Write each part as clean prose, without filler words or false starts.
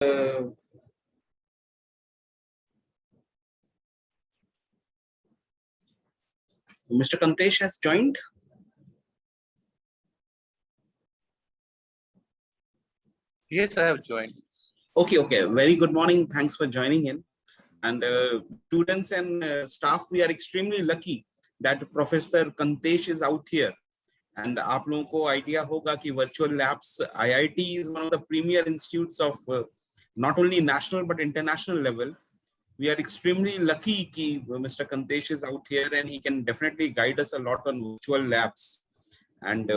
Mr. Kantesh has joined. Yes, I have joined. Okay. Very good morning. Thanks for joining in. And students and staff, we are extremely lucky that Professor Kantesh is out here. And आप लोगों को idea होगा कि Virtual Labs IIT is one of the premier institutes of not only national but international level. We are extremely lucky that Mr. Kantesh is out here and he can definitely guide us a lot on virtual labs and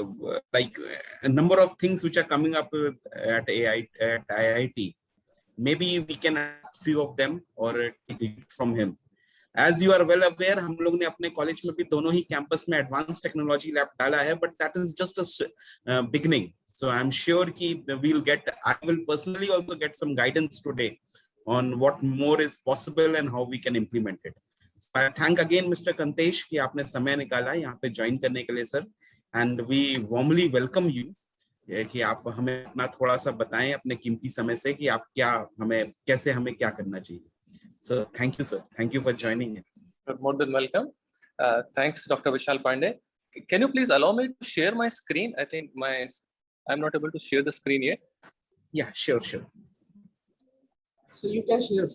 like a number of things which are coming up at IIT. Maybe we can add a few of them or take it from him. As you are well aware, हम लोग ने अपने college में भी दोनों ही campus में advance technology lab डाला है, but that is just a beginning. So I'm sure I will personally also get some guidance today on what more is possible and how we can implement it. So I thank again Mr. Kantesh कि आपने समय निकाला यहाँ पे join करने के लिए sir, and we warmly welcome you कि आप हमें अपना थोड़ा सा बताएं अपने कीमती समय से कि आप कैसे हमें क्या करना चाहिए. So thank you sir, thank you for joining in. You're more than welcome. Thanks Dr. Vishal Pandey. Can you please allow me to share my screen? I think I'm not able to share the screen yet. Yeah, sure. So you can share.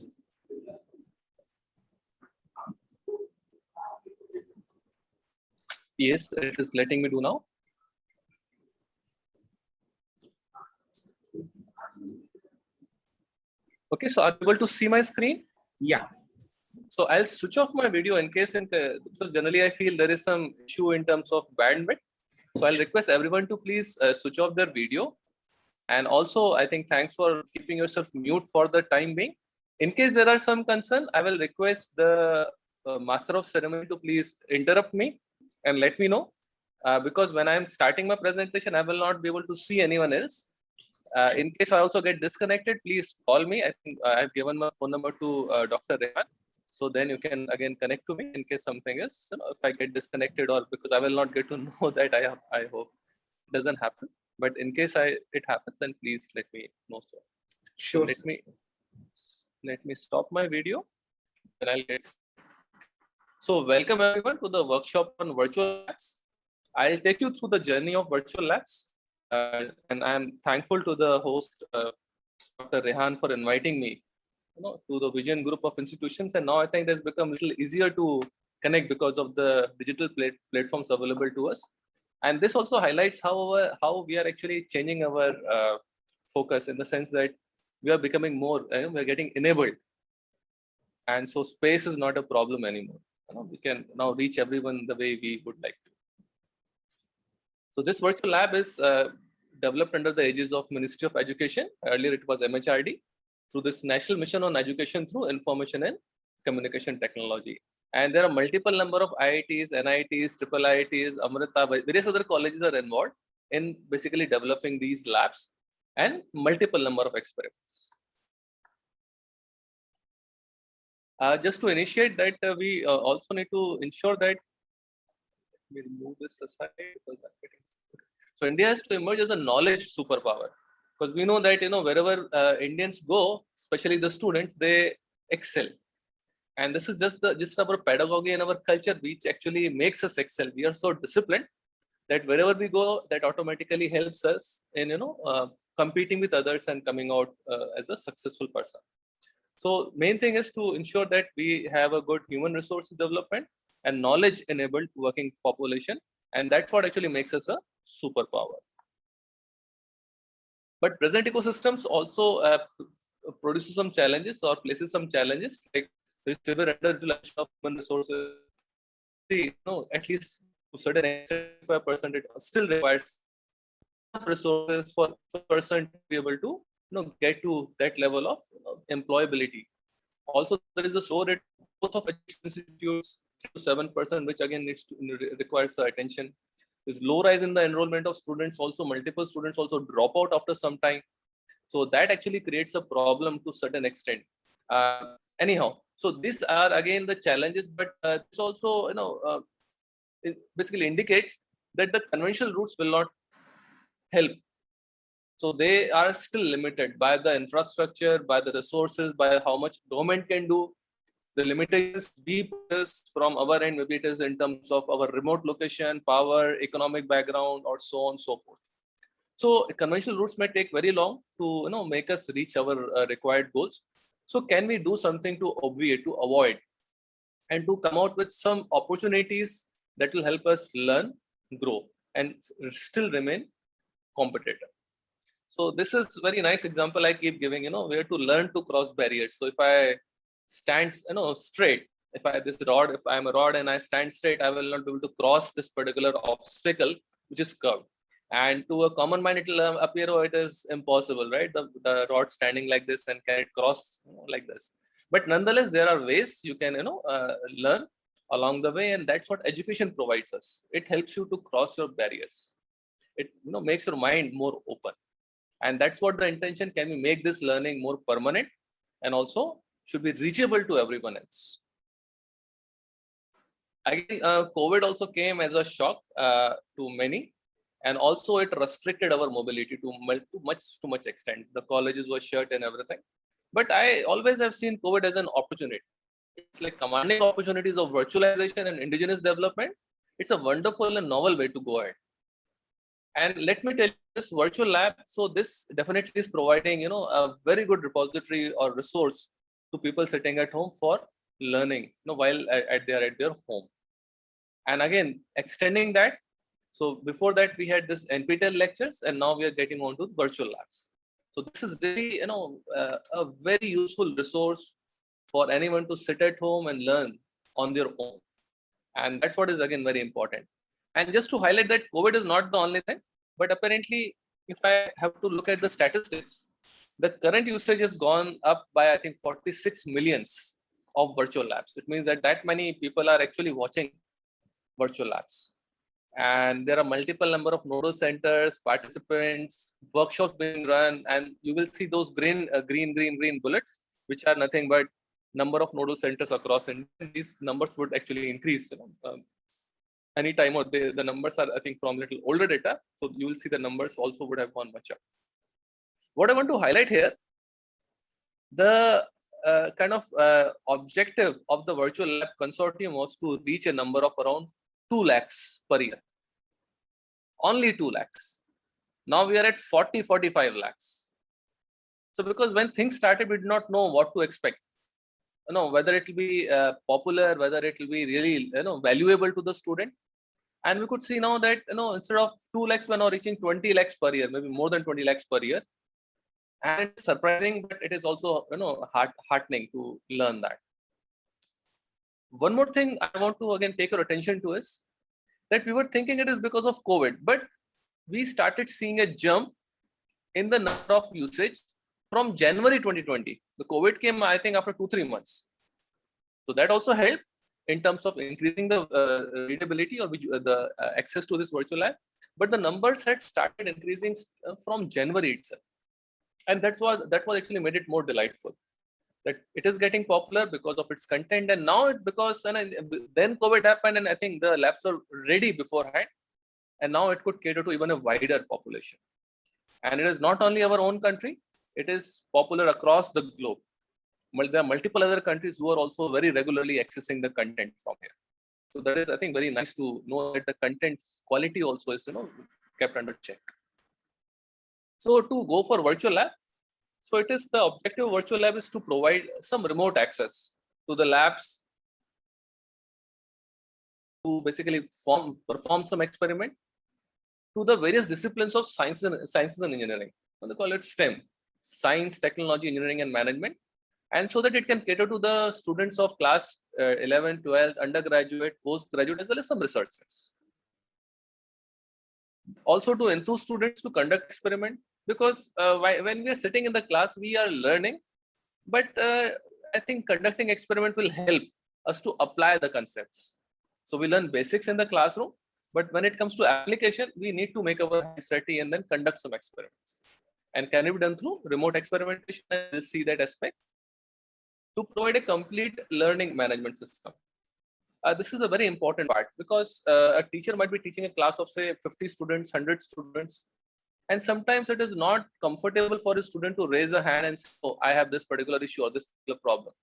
Yes, it is letting me do now. Okay, so are you able to see my screen? Yeah. So I'll switch off my video in case, because generally I feel there is some issue in terms of bandwidth. So I'll request everyone to please switch off their video. And also, I think thanks for keeping yourself mute for the time being. In case there are some concern, I will request the Master of Ceremony to please interrupt me and let me know. Because when I'm starting my presentation, I will not be able to see anyone else. In case I also get disconnected, please call me. I think I've given my phone number to Dr. Rehan. So then you can again connect to me in case something is, if I get disconnected or because I will not get to know that I hope it doesn't happen. But in case it happens, then please let me know, sir. Sure. So let me stop my video. Then I'll get. So welcome everyone to the workshop on virtual labs. I'll take you through the journey of virtual labs. And I'm thankful to the host, Dr. Rehan, for inviting me to the Vision group of institutions. And now I think it has become a little easier to connect because of the digital platforms available to us. And this also highlights how we are actually changing our focus in the sense that we are becoming more, we're getting enabled. And so space is not a problem anymore. We can now reach everyone the way we would like to. So this virtual lab is developed under the aegis of Ministry of Education. Earlier it was MHRD, through this National Mission on Education through Information and Communication Technology. And there are multiple number of IITs, NITs, IIITs, Amrita, various other colleges are involved in basically developing these labs and multiple number of experiments. Just to initiate that, we also need to ensure that we remove this aside because I'm getting. So India has to emerge as a knowledge superpower, because we know that wherever Indians go, especially the students, they excel. And this is just our pedagogy and our culture, which actually makes us excel. We are so disciplined that wherever we go, that automatically helps us in competing with others and coming out as a successful person. So main thing is to ensure that we have a good human resources development and knowledge enabled working population, and that's what actually makes us a superpower. But present ecosystems also produces some challenges or places some challenges, like there is severe underutilization of human resources. At least to certain extent, 5% it still requires resources for a person to be able to get to that level of employability. Also, there is a slow rate both of institutes, 3 to 7%, which again requires attention. There's low rise in the enrollment of students. Also, multiple students also drop out after some time. So that actually creates a problem to certain extent. Anyhow, so these are again the challenges, but this also it basically indicates that the conventional routes will not help. So they are still limited by the infrastructure, by the resources, by how much government can do. The limitations we possess from our end, maybe it is in terms of our remote location, power, economic background, or so on and so forth. So conventional routes may take very long to make us reach our required goals. So can we do something to obviate, to avoid, and to come out with some opportunities that will help us learn, grow, and still remain competitive? So this is very nice example I keep giving, where to learn to cross barriers. So if I stand, straight, if I'm a rod and I stand straight, I will not be able to cross this particular obstacle, which is curved. And to a common mind, it will appear, oh, it is impossible, right? The rod standing like this, and can it cross like this? But nonetheless, there are ways you can, learn along the way, and that's what education provides us. It helps you to cross your barriers. It makes your mind more open. And that's what the intention. Can we make this learning more permanent, and also should be reachable to everyone else? Again, COVID also came as a shock to many, and also it restricted our mobility to much extent. The colleges were shut and everything. But I always have seen COVID as an opportunity. It's like commanding opportunities of virtualization and indigenous development. It's a wonderful and novel way to go ahead. And let me tell you, this virtual lab, so this definitely is providing, a very good repository or resource to people sitting at home for learning, while at their home. And again, extending that. So before that, we had this NPTEL lectures, and now we are getting on to virtual labs. So this is really, a very useful resource for anyone to sit at home and learn on their own. And that's what is, again, very important. And just to highlight that COVID is not the only thing, but apparently, if I have to look at the statistics, the current usage has gone up by, I think, 46 millions of virtual labs. It means that many people are actually watching virtual labs. And there are multiple number of nodal centers, participants, workshops being run, and you will see those green bullets, which are nothing but number of nodal centers across India. These numbers would actually increase, anytime, or the numbers are, I think, from little older data. So you will see the numbers also would have gone much up. What I want to highlight here, the kind of objective of the virtual lab consortium was to reach a number of around 2 lakhs per year. Only 2 lakhs. Now we are at 45 lakhs. So because when things started, we did not know what to expect. Whether it will be popular, whether it will be really valuable to the student. And we could see now that instead of 2 lakhs, we're now reaching 20 lakhs per year, maybe more than 20 lakhs per year. And it's surprising, but it is also heartening to learn that. One more thing I want to again take your attention to is that we were thinking it is because of COVID, but we started seeing a jump in the number of usage from January 2020. The COVID came, I think, after 2-3 months. So that also helped in terms of increasing the readability or the access to this virtual lab. But the numbers had started increasing from January itself. And that was actually made it more delightful. That it is getting popular because of its content, and now then COVID happened, and I think the labs were ready beforehand, and now it could cater to even a wider population. And it is not only our own country; it is popular across the globe. There are multiple other countries who are also very regularly accessing the content from here. So that is, I think, very nice to know that the content quality also is kept under check. So to go for virtual lab. So it is the objective of virtual lab is to provide some remote access to the labs to basically perform some experiment to the various disciplines of sciences and engineering. So they call it STEM, science, technology, engineering, and management. And so that it can cater to the students of class 11, 12, undergraduate, postgraduate, as well as some researchers. Also to enthuse students to conduct experiment. Because when we are sitting in the class, we are learning, but I think conducting experiment will help us to apply the concepts. So we learn basics in the classroom, but when it comes to application, we need to make our hands dirty and then conduct some experiments. And can it be done through remote experimentation? We'll see that aspect. To provide a complete learning management system. This is a very important part because a teacher might be teaching a class of say 50 students, 100 students. And sometimes it is not comfortable for a student to raise a hand and say, oh, I have this particular issue or this particular problem.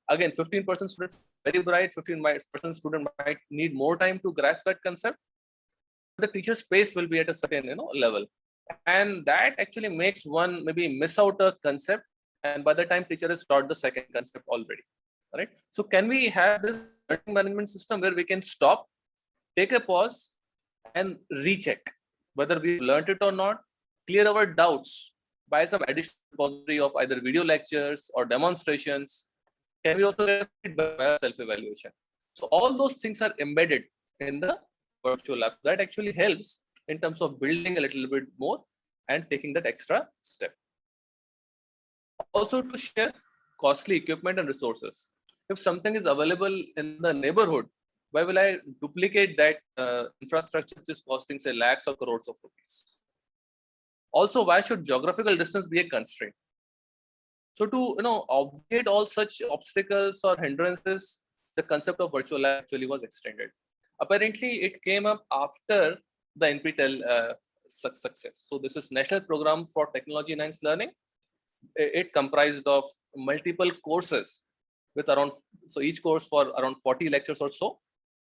Again, 15% students very bright, 15% student might need more time to grasp that concept. The teacher's pace will be at a certain level. And that actually makes one maybe miss out a concept. And by the time teacher has taught the second concept already. Right? So can we have this learning management system where we can stop, take a pause, and recheck whether we learned it or not, clear our doubts by some additional repository of either video lectures or demonstrations. Can we also get feedback by self-evaluation? So all those things are embedded in the virtual lab. That actually helps in terms of building a little bit more and taking that extra step. Also to share costly equipment and resources. If something is available in the neighborhood, why will I duplicate that infrastructure which is costing say lakhs or crores of rupees? Also, why should geographical distance be a constraint? So to obviate all such obstacles or hindrances, the concept of virtual lab actually was extended. Apparently, it came up after the NPTEL success. So this is National Program for Technology Enhanced Learning. It comprised of multiple courses with around, so each course for around 40 lectures or so.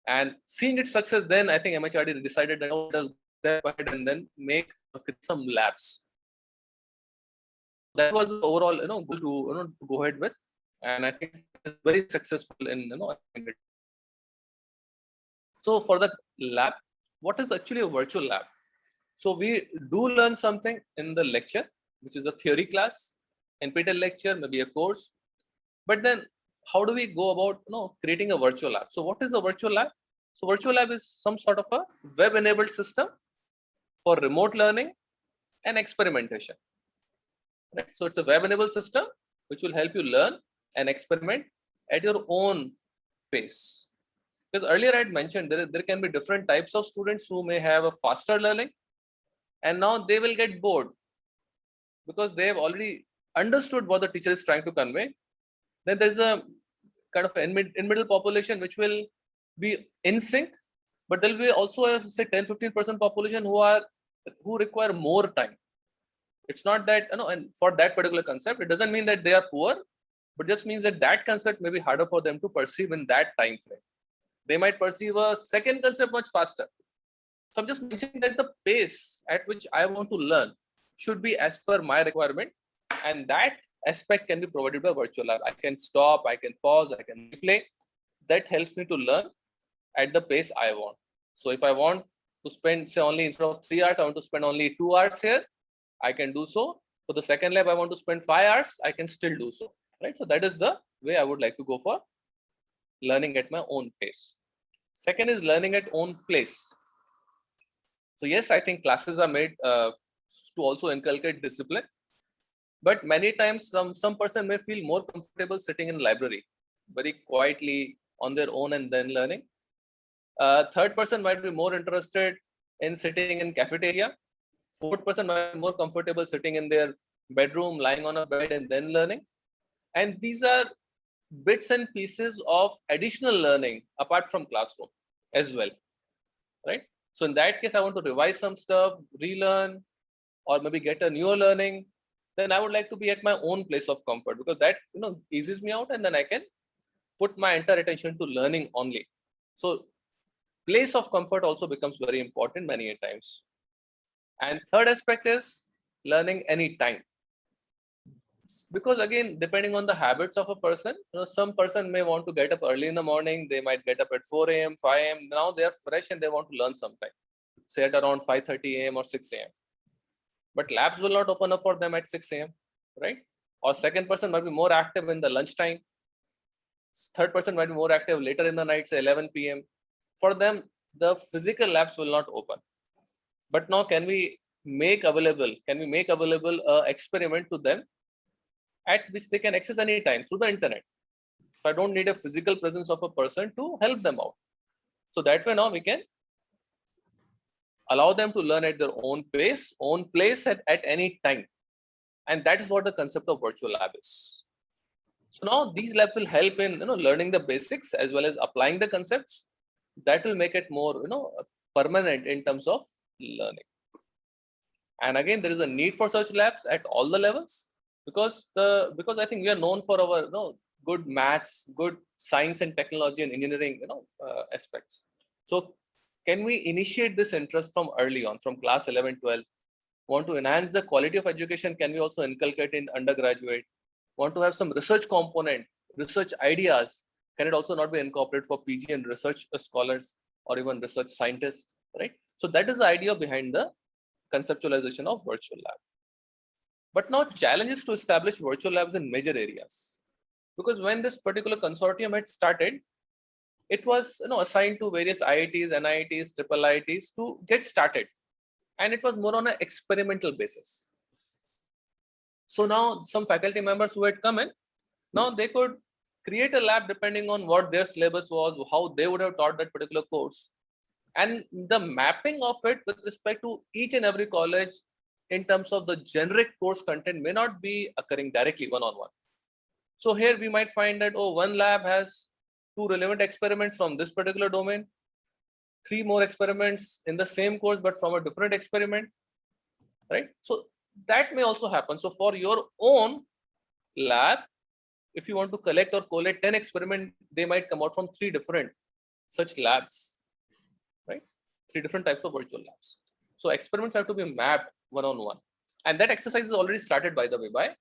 And seeing its success, then I think MHRD decided that let us step ahead and then make some labs. That was the overall goal to go ahead with, and I think it's very successful in So for the lab, what is actually a virtual lab? So we do learn something in the lecture, which is a theory class, NPTEL lecture, maybe a course. But then how do we go about creating a virtual lab? So what is a virtual lab? So virtual lab is some sort of a web-enabled system for remote learning and experimentation. Right? So it's a web-enabled system which will help you learn and experiment at your own pace. Because earlier I had mentioned there can be different types of students who may have a faster learning, and now they will get bored because they have already understood what the teacher is trying to convey. Then there's a kind of in middle population which will be in sync, but there will be also a say 10-15% population who require more time. It's not that and for that particular concept, it doesn't mean that they are poor, but just means that that concept may be harder for them to perceive in that time frame. They might perceive a second concept much faster. So I'm just mentioning that the pace at which I want to learn should be as per my requirement, and that aspect can be provided by virtual lab. I can stop, I can pause, I can replay. That helps me to learn at the pace I want. So if I want to spend say only instead of 3 hours, I want to spend only 2 hours here, I can do so. For the second lab, I want to spend 5 hours, I can still do so. Right? So that is the way I would like to go for learning at my own pace. Second is learning at own place. So yes, I think classes are made to also inculcate discipline. But many times some person may feel more comfortable sitting in library very quietly on their own and then learning. Third person might be more interested in sitting in cafeteria. Fourth person might be more comfortable sitting in their bedroom, lying on a bed and then learning. And these are bits and pieces of additional learning apart from classroom as well, right? So in that case, I want to revise some stuff, relearn, or maybe get a newer learning. Then I would like to be at my own place of comfort, because that eases me out, and then I can put my entire attention to learning only. So place of comfort also becomes very important many a times. And third aspect is learning anytime. Because again, depending on the habits of a person, some person may want to get up early in the morning. They might get up at 4 a.m., 5 a.m. Now they are fresh and they want to learn sometime, say at around 5:30 a.m. or 6 a.m. But labs will not open up for them at 6 a.m., right? Or second person might be more active in the lunchtime. Third person might be more active later in the night, say 11 p.m. For them, the physical labs will not open. But now can we make available an experiment to them at which they can access anytime through the internet? So I don't need a physical presence of a person to help them out. So that way now we can allow them to learn at their own pace, own place at any time. And that is what the concept of virtual lab is. So now these labs will help in learning the basics as well as applying the concepts. That will make it more permanent in terms of learning. And again, there is a need for such labs at all the levels, because I think we are known for our good maths, good science and technology and engineering aspects. So can we initiate this interest from early on, from class 11, 12? Want to enhance the quality of education? Can we also inculcate in undergraduate? Want to have some research component, research ideas? Can it also not be incorporated for PG and research scholars or even research scientists, right? So that is the idea behind the conceptualization of virtual lab. But now challenge is to establish virtual labs in major areas, because when this particular consortium had started, it was assigned to various IITs, NIITs, triple IITs to get started, and it was more on an experimental basis. So now some faculty members who had come in, now they could create a lab depending on what their syllabus was, how they would have taught that particular course, and the mapping of it with respect to each and every college in terms of the generic course content may not be occurring directly one-on-one. So here we might find that, one lab has 2 relevant experiments from this particular domain, 3 more experiments in the same course but from a different experiment, right? So that may also happen. So for your own lab, if you want to collect or collate 10 experiments, they might come out from 3 different such labs, right? 3 different types of virtual labs. So experiments have to be mapped one-on-one. And that exercise is already started, by the way, by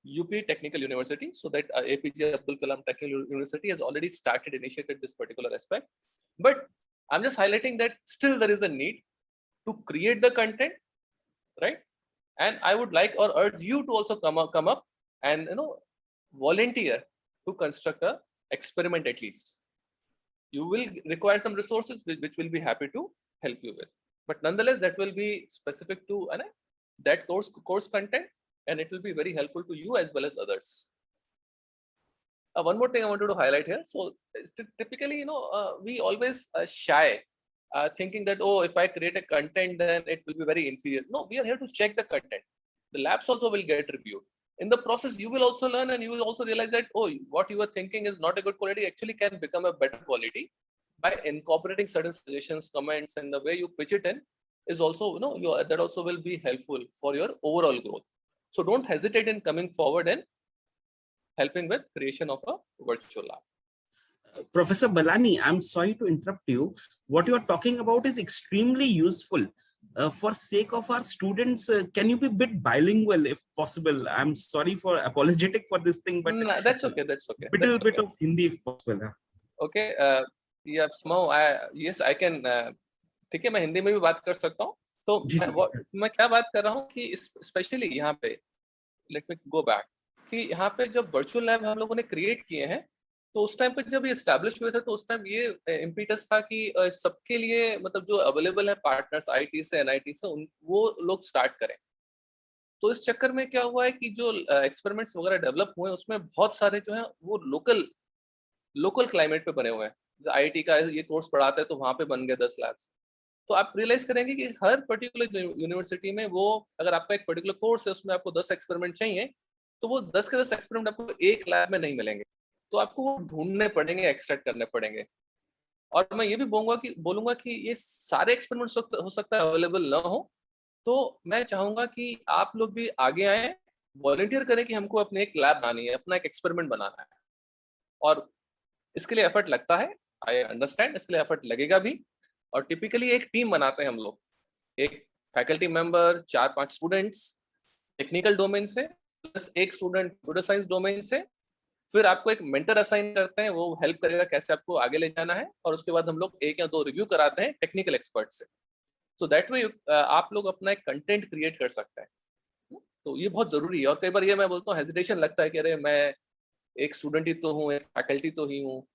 UP Technical University. So that APJ Abdul Kalam Technical University has already initiated this particular aspect. But I'm just highlighting that still there is a need to create the content, right? And I would like or urge you to also come up and volunteer to construct a experiment at least. You will require some resources which will be happy to help you with. But nonetheless, that will be specific to that course content, and it will be very helpful to you as well as others. One more thing I wanted to highlight here. So typically, we always shy, thinking that, if I create a content, then it will be very inferior. No, we are here to check the content. The labs also will get reviewed. In the process, you will also learn, and you will also realize that, what you were thinking is not a good quality actually can become a better quality by incorporating certain suggestions, comments, and the way you pitch it in is also, that also will be helpful for your overall growth. So don't hesitate in coming forward and helping with creation of a virtual lab. Professor Balani, I'm sorry to interrupt you. What you are talking about is extremely useful. For sake of our students, can you be a bit bilingual if possible? I'm sorry for apologetic for this thing, but no, that's okay. That's okay. Little bit of Hindi if possible. Okay. Yeah, yes, I can. ठीक है, मैं हिंदी में भी बात कर सकता हूँ. तो मैं क्या बात कर रहा हूँ कि स्पेशली यहाँ पे लेट मी गो बैक कि यहाँ पे जब वर्चुअल लैब हम लोगों ने क्रिएट किए हैं, तो उस टाइम पे जब ये एस्टैब्लिश हुए थे, तो उस टाइम ये इम्पीटस था कि सबके लिए मतलब जो अवेलेबल है पार्टनर्स आईटी से एनआईटी से वो लोग स्टार्ट करें. तो इस चक्कर में क्या हुआ है कि जो एक्सपेरिमेंट्स वगैरह डेवलप हुए उसमें बहुत सारे जो है वो लोकल क्लाइमेट पे बने हुए हैं. आईआईटी का ये कोर्स पढ़ाता है तो वहां पे बन गए 10 लैब्स. तो आप रियलाइज करेंगे कि हर पर्टिकुलर यूनिवर्सिटी में वो अगर आपका एक पर्टिकुलर कोर्स है उसमें आपको 10 एक्सपेरिमेंट चाहिए, तो वो 10 के 10 एक्सपेरिमेंट आपको एक लैब में नहीं मिलेंगे, तो आपको वो ढूंढने पड़ेंगे, एक्सट्रैक्ट करने पड़ेंगे. और मैं ये भी बोलूंगा कि ये सारे एक्सपेरिमेंट हो सकता है अवेलेबल ना हो, तो मैं चाहूंगा कि आप लोग भी आगे आए, वॉलंटियर करें कि हमको अपने एक लैब बनानी है, अपना एक एक्सपेरिमेंट बनाना है. और इसके लिए एफर्ट लगता है, आई अंडरस्टैंड, इसके लिए एफर्ट लगेगा भी. और टिपिकली एक टीम बनाते हैं हम लोग, एक faculty member, 4-5 students technical domain से, प्लस एक स्टूडेंट कंप्यूटर साइंस डोमेन से. फिर आपको एक मेंटर असाइन करते हैं, वो हेल्प करेगा कैसे आपको आगे ले जाना है. और उसके बाद हम लोग 1 या 2 रिव्यू कराते हैं टेक्निकल एक्सपर्ट से. सो दैट वे आप लोग अपना एक कंटेंट क्रिएट कर सकते हैं. तो ये बहुत जरूरी है. और कई बार ये मैं बोलता हूँ हेजिटेशन लगता है कि अरे मैं एक स्टूडेंट ही तो हूँ, एक फैकल्टी तो ही हूँ,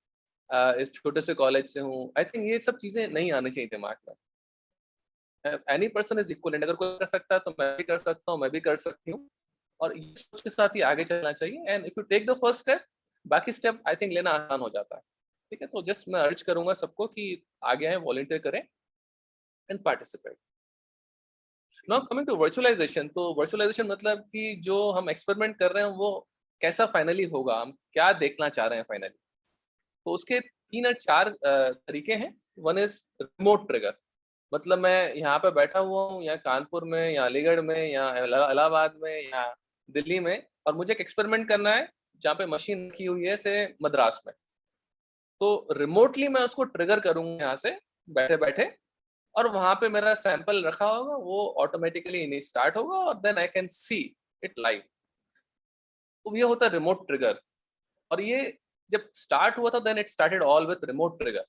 इस छोटे से कॉलेज से हूँ. आई थिंक ये सब चीजें नहीं आनी चाहिए दिमाग में. Any person is equivalent. अगर कोई कर सकता है तो मैं भी कर सकता हूँ, मैं भी कर सकती हूँ. और इस सोच के साथ ही आगे चलना चाहिए. And if you take the first step, बाकी स्टेप आई थिंक लेना आसान हो जाता है. ठीक है, तो जस्ट मैं अर्ज करूंगा सबको कि आगे आए, वॉलंटियर करें and participate. Now coming to virtualisation. तो वर्चुअलाइजेशन मतलब कि जो हम एक्सपेरिमेंट कर रहे हैं वो कैसा फाइनली होगा, हम क्या देखना चाह रहे हैं फाइनली. तो उसके 3 या 4 तरीके हैं. One is remote trigger. मतलब मैं यहाँ पे बैठा हुआ हूँ या कानपुर में या अलीगढ़ में या इलाहाबाद में या दिल्ली में, और मुझे एक एक्सपेरिमेंट करना है जहाँ पे मशीन रखी हुई है से मद्रास में, तो रिमोटली मैं उसको ट्रिगर करूंगा यहाँ से बैठे बैठे, और वहां पे मेरा सैंपल रखा होगा, वो ऑटोमेटिकली स्टार्ट होगा और then I can see it live. तो ये होता है रिमोट ट्रिगर। और ये जब स्टार्ट हुआ था then it started all with remote trigger.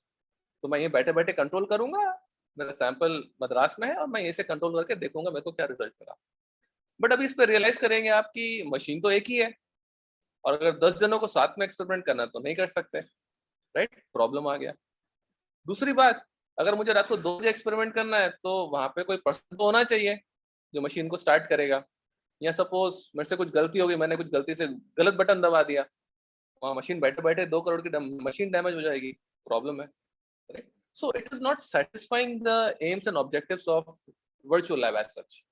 तो मैं ये बैठे बैठे कंट्रोल करूंगा, मेरा सैंपल मद्रास में है और मैं इसे कंट्रोल करके देखूंगा मेरे को क्या रिजल्ट मिला। बट अभी इस पर रियलाइज करेंगे आपकी मशीन तो एक ही है, और अगर 10 जनों को साथ में एक्सपेरिमेंट करना है तो नहीं कर सकते, राइट? प्रॉब्लम आ गया। दूसरी बात, अगर मुझे रात को 2 बजे एक्सपेरिमेंट करना है तो वहां पे कोई पर्सन तो होना चाहिए जो मशीन को स्टार्ट करेगा। या सपोज मेरे से कुछ गलती होगी, मैंने कुछ गलती से गलत बटन दबा दिया, वहाँ मशीन बैठे बैठे 2 करोड़ की मशीन डैमेज हो जाएगी, प्रॉब्लम है, right? So it is not satisfying the aims and objectives of virtual lab as such,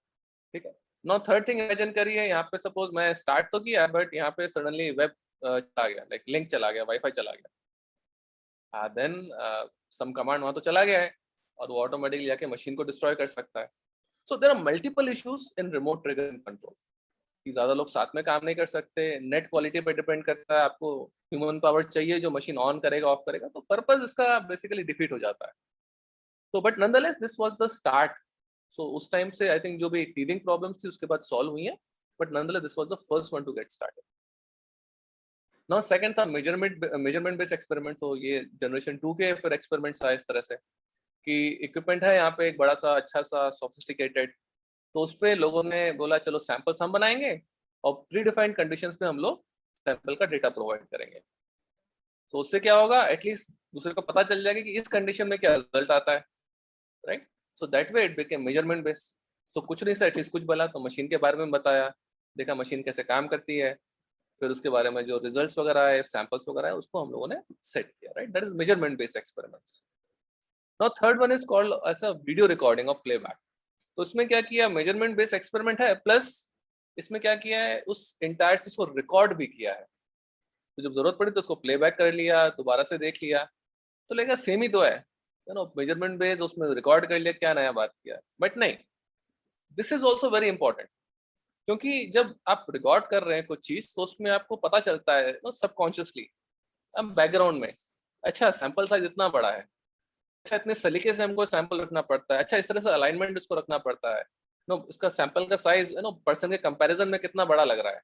ठीक है? नाउ थर्ड थिंग इमेजिन करिए, यहाँ पे सपोज मैं स्टार्ट तो किया बट यहाँ पे सडनली वेब चला गया, लाइक लिंक चला गया, वाईफाई चला गया, देन सम कमांड वहां तो चला गया है और वो ऑटोमेटिकली जाके मशीन को डिस्ट्रॉय कर सकता है। So there are multiple issues in remote trigger control, कि ज्यादा लोग साथ में काम नहीं कर सकते, नेट क्वालिटी पे डिपेंड करता है, आपको ह्यूमन पावर चाहिए जो मशीन ऑन करेगा ऑफ करेगा, तो पर्पस इसका बेसिकली डिफीट हो जाता है। तो but nonetheless this was the start. So उस टाइम से आई थिंक जो भी टीदिंग प्रॉब्लम्स थी उसके बाद सॉल्व हुई है, but nonetheless this was the first one to get started. Now second था मेजरमेंट बेस्ड एक्सपेरिमेंट। तो ये जनरेशन 2 के फिर एक्सपेरिमेंट्स आए इस तरह से कि इक्विपमेंट है यहाँ पे एक बड़ा सा अच्छा सा सोफिस्टिकेटेड, तो उस पर लोगों ने बोला चलो सैंपल्स हम बनाएंगे और प्री डिफाइंड कंडीशंस में हम लोग सैंपल का डेटा प्रोवाइड करेंगे। तो उससे क्या होगा, एटलीस्ट दूसरे को पता चल जाएगा कि इस कंडीशन में क्या रिजल्ट आता है, right? So that way it became measurement based. So कुछ नहीं से एटलीस्ट कुछ बोला, तो मशीन के बारे में बताया, देखा मशीन कैसे काम करती है, फिर उसके बारे में जो रिजल्ट्स वगैरह आए, सैंपल्स वगैरह आए, उसको हम लोगों ने सेट किया, right? That is measurement based experiments. Now third one is called as a video recording of playback. तो उसमें क्या किया, मेजरमेंट बेस्ड एक्सपेरिमेंट है प्लस इसमें क्या किया है, उस इंटायर चीज को रिकॉर्ड भी किया है। तो जब जरूरत पड़ी तो उसको प्लेबैक कर लिया, दोबारा से देख लिया, तो लेगा सेम ही तो है, यू नो, मेजरमेंट बेस्ड उसमें रिकॉर्ड कर लिया, क्या नया बात किया? बट नहीं, this is also very important, क्योंकि जब आप रिकॉर्ड कर रहे हैं कुछ चीज तो उसमें आपको पता चलता है सबकॉन्शियसली, अब बैकग्राउंड में, अच्छा सैंपल साइज इतना बड़ा है, अच्छा इतने सलीके से हमको सैंपल रखना पड़ता है, अच्छा इस तरह से अलाइनमेंट इसको रखना पड़ता है, नो इसका सैंपल का साइज पर्सन के कंपैरिजन में कितना बड़ा लग रहा है,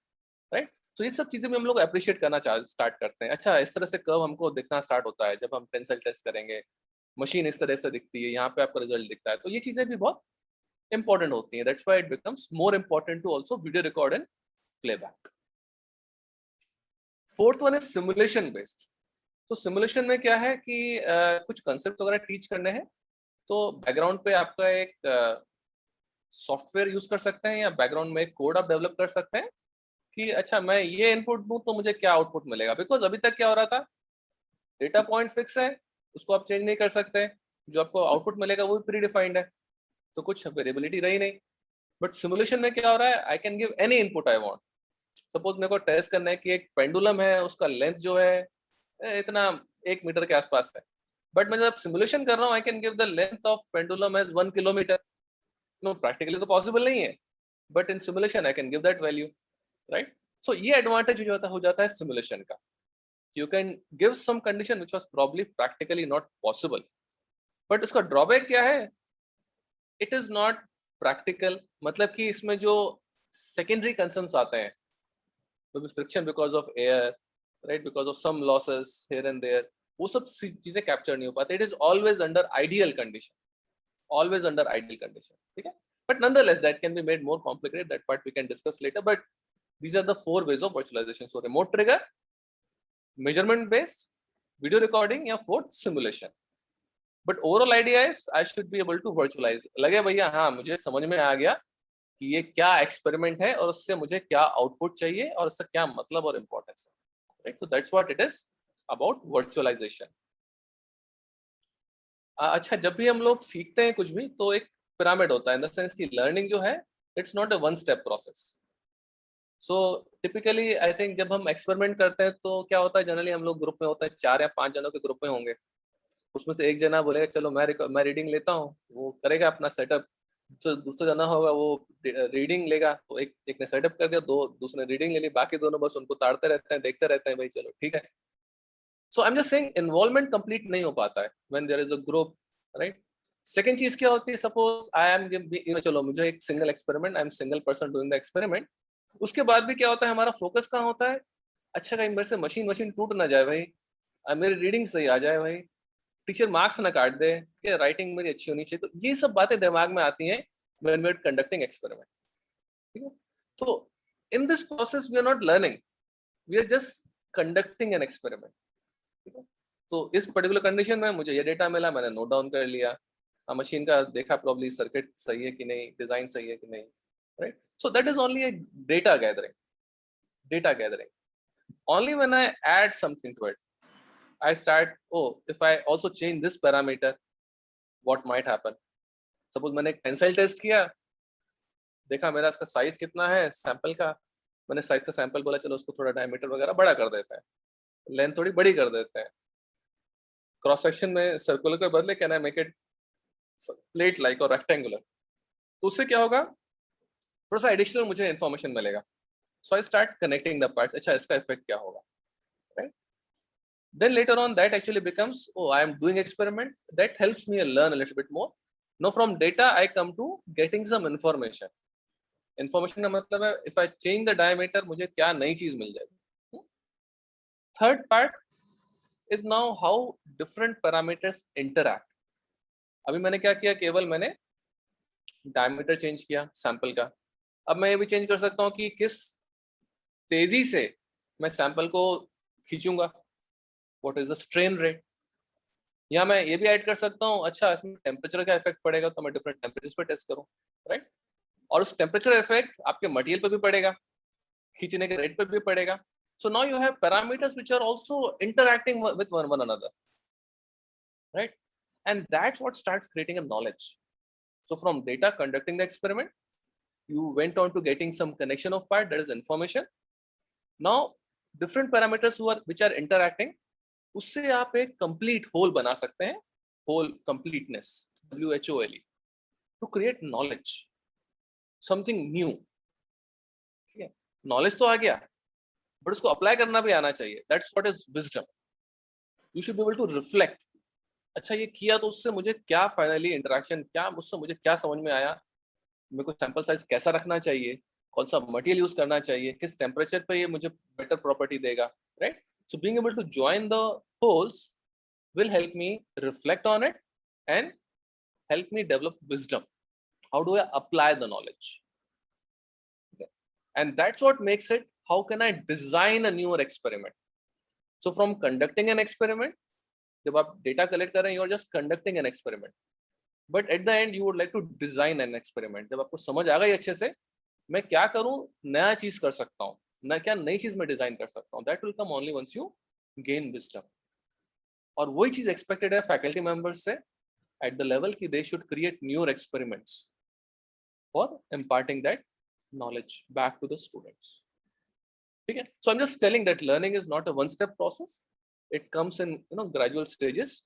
राइट? तो ये सब चीजें भी हम लोग अप्रिशिएट करना स्टार्ट करते हैं। अच्छा इस तरह से कर्व हमको दिखना स्टार्ट होता है जब हम टेंसिल टेस्ट करेंगे, मशीन इस तरह से दिखती है, यहाँ पे आपका रिजल्ट दिखता है, तो ये चीजें भी बहुत इंपॉर्टेंट होती हैं। That's why it becomes more important to also video record and playback. Fourth one is simulation based. तो सिमुलेशन में क्या है कि कुछ कंसेप्ट वगैरह टीच करने हैं, तो बैकग्राउंड पे आपका एक सॉफ्टवेयर यूज कर सकते हैं या बैकग्राउंड में एक कोड आप डेवलप कर सकते हैं कि अच्छा मैं ये इनपुट दूं तो मुझे क्या आउटपुट मिलेगा। बिकॉज अभी तक क्या हो रहा था, डेटा पॉइंट फिक्स है, उसको आप चेंज नहीं कर सकते, जो आपको आउटपुट मिलेगा वो भी प्री डिफाइंड है, तो कुछ वेरिएबिलिटी रही नहीं। बट सिमुलेशन में क्या हो रहा है, आई can give any input I want. Suppose मेरे को टेस्ट करना है कि एक पेंडुलम है, उसका लेंथ जो है इतना 1 मीटर के आसपास है, बट मैं जब सिमुलेशन कर रहा हूँ I can give the length of pendulum as 1 kilometre. No practically तो पॉसिबल नहीं है, but in simulation I can give that value, right? So ये एडवांटेज हो जाता है सिमुलेशन का, you can give some condition which was probably practically not possible. But इसका drawback क्या है, इट इज नॉट प्रैक्टिकल, मतलब कि इसमें जो सेकेंडरी कंसर्न्स आते हैं, तो friction because of air, right, because of some losses here and there, वो सब चीजें कैप्चर नहीं हो पाते। It is always under ideal condition, always under ideal condition, ठीक है? But nonetheless that can be made more complicated, that part we can discuss later, but these are the 4 ways of virtualization. So remote trigger, measurement based, video recording, या fourth simulation. But overall idea is I should be able to virtualize. लगे भैया हाँ मुझे समझ में आ गया कि ये क्या एक्सपेरिमेंट है और उससे मुझे क्या आउटपुट चाहिए और उसका क्या मतलब और इंपॉर्टेंस है, right? So that's what it is about virtualization. अच्छा जब भी हम लोग सीखते हैं कुछ भी तो एक पिरामिड होता है, इन द सेंस की लर्निंग जो है it's not a one step process. So typically I think जब हम एक्सपेरिमेंट करते हैं तो क्या होता है, जनरली हम लोग ग्रुप में होते हैं, 4 या 5 जनों के ग्रुप में होंगे, उसमें से एक जना बोलेगा चलो मैं रीडिंग लेता हूँ, वो करेगा अपना सेटअप। दूसरा जना होगा वो रीडिंग लेगा, तो एक ने सेटअप कर दिया, दूसरे ने रीडिंग ले ली, बाकी दोनों बस उनको ताड़ते रहते हैं, देखते रहते हैं, भाई चलो ठीक है। So I am just saying involvement complete नहीं हो पाता है when there is a group, right. Second चीज क्या होती है, सपोज आई एम, चलो मुझे एक single experiment, I am single person doing the experiment. उसके बाद भी क्या होता है, हमारा फोकस कहाँ होता है, अच्छा कहीं मेरे से मशीन मशीन टूट ना जाए भाई, मेरी रीडिंग सही आ जाए भाई, टीचर मार्क्स ना काट दे, कि राइटिंग मेरी अच्छी होनी चाहिए। तो ये सब बातें दिमाग में आती हैं when we are conducting experiment, ठीक है। तो in this process we are not learning, we are just conducting an experiment, ठीक है। तो इस पर्टिकुलर कंडीशन में मुझे ये डेटा मिला, मैंने नोट डाउन कर लिया, मशीन का देखा प्रॉब्ली सर्किट सही है कि नहीं, डिजाइन सही है कि नहीं, right. So that is only A data gathering, data gathering. only when I add something to it, I start, oh, if I also change this parameter, what might happen? Suppose मैंने एक tensile test किया, देखा मेरा इसका size कितना है sample का, मैंने साइज का सैंपल बोला चलो उसको थोड़ा डायमीटर वगैरह बड़ा कर देते हैं, लेंथ थोड़ी बड़ी कर देते हैं, क्रॉस सेक्शन में सर्कुलर के बदले can I make it plate like और रेक्टेंगुलर। तो उससे क्या होगा, थोड़ा सा एडिशनल मुझे इन्फॉर्मेशन मिलेगा। So I start connecting the parts, अच्छा इसका इफेक्ट क्या होगा, right. Then later on that actually becomes, oh, I am doing experiment, that helps me learn a little bit more. Now from data I come to getting some information का मतलब है if I change the diameter मुझे क्या नई चीज मिल जाएगी। Third part is now how different parameters interact। अभी मैंने क्या किया, केवल मैंने डायमीटर चेंज किया सैंपल का, अब मैं ये भी चेंज कर सकता हूँ कि किस तेजी से मैं सैंपल को खींचूंगा, what is the strain rate. या मैं ये भी ऐड कर सकता हूँ, अच्छा इसमें टेम्परेचर का इफेक्ट पड़ेगा तो मैं डिफरेंट टेम्परेचर पे टेस्ट करूँ, राइट। और उस टेम्परेचर इफेक्ट आपके मटेरियल पे भी पड़ेगा, खींचने के रेट पे भी पड़ेगा। So now you have parameters which are also interacting with one another, right. And that's what starts creating a knowledge. So from data conducting the experiment you went on to getting some connection of part, that is information. Now different parameters which are interacting, उससे आप एक complete whole बना सकते हैं, whole completeness, WHOLE, to create knowledge, something new, ठीक है। Knowledge तो आ गया बट उसको अप्लाई करना भी आना चाहिए, that's what is wisdom. You should be able to reflect, अच्छा ये किया तो उससे मुझे क्या फाइनली इंटरेक्शन, क्या उससे मुझे क्या समझ में आया, मेरे को सैंपल साइज कैसा रखना चाहिए, कौन सा मटेरियल यूज करना चाहिए, किस टेम्परेचर पे ये मुझे बेटर प्रॉपर्टी देगा, right. So being able to join the holes will help me reflect on it and help me develop wisdom. How do I apply the knowledge? Okay. And that's what makes it, how can I design a newer experiment? So from conducting an experiment, जब आप data collect कर रहे हैं, you're just conducting an experiment. But at the end, you would like to design an experiment. जब आपको समझ आ गई अच्छे से, मैं क्या करूं, नया चीज कर सकता हूं, मैं क्या नई चीज में डिजाइन कर सकता हूं, that will come only once you gain wisdom. और वही चीज एक्सपेक्टेड है फैकल्टी मेंबर्स से एट द लेवल कि they should create newer experiments for imparting that knowledge back to the students, ठीक है। So I am just telling that learning is not a one step process, it comes in gradual stages,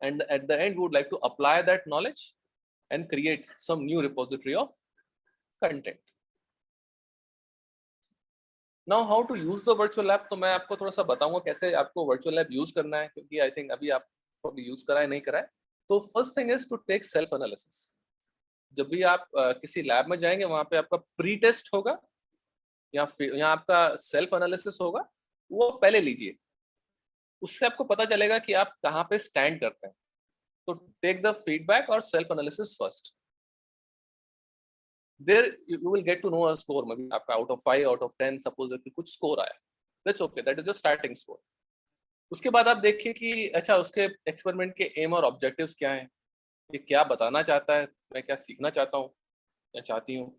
and at the end we would like to apply that knowledge and create some new repository of content. Now how to use the virtual lab, तो मैं आपको थोड़ा सा बताऊंगा कैसे आपको virtual lab use करना है, क्योंकि आई थिंक अभी आप यूज करा है नहीं करा है। तो first thing is to take self analysis. जब भी आप किसी लैब में जाएंगे वहां पे आपका प्री टेस्ट होगा या फिर यहाँ आपका सेल्फ एनालिसिस होगा, वो पहले लीजिए, उससे आपको पता चलेगा कि आप कहाँ पे स्टैंड करते हैं। तो टेक द फीडबैक और self analysis first, there you will get to know a score. मतलब आपका out of 5 out of 10 suppose कि कुछ स्कोर आया, that's okay, that is the starting score. उसके बाद आप देखिए कि अच्छा उसके एक्सपेरिमेंट के एम और ऑब्जेक्टिव्स क्या हैं, ये क्या बताना चाहता है, मैं क्या सीखना चाहता हूँ या चाहती हूँ।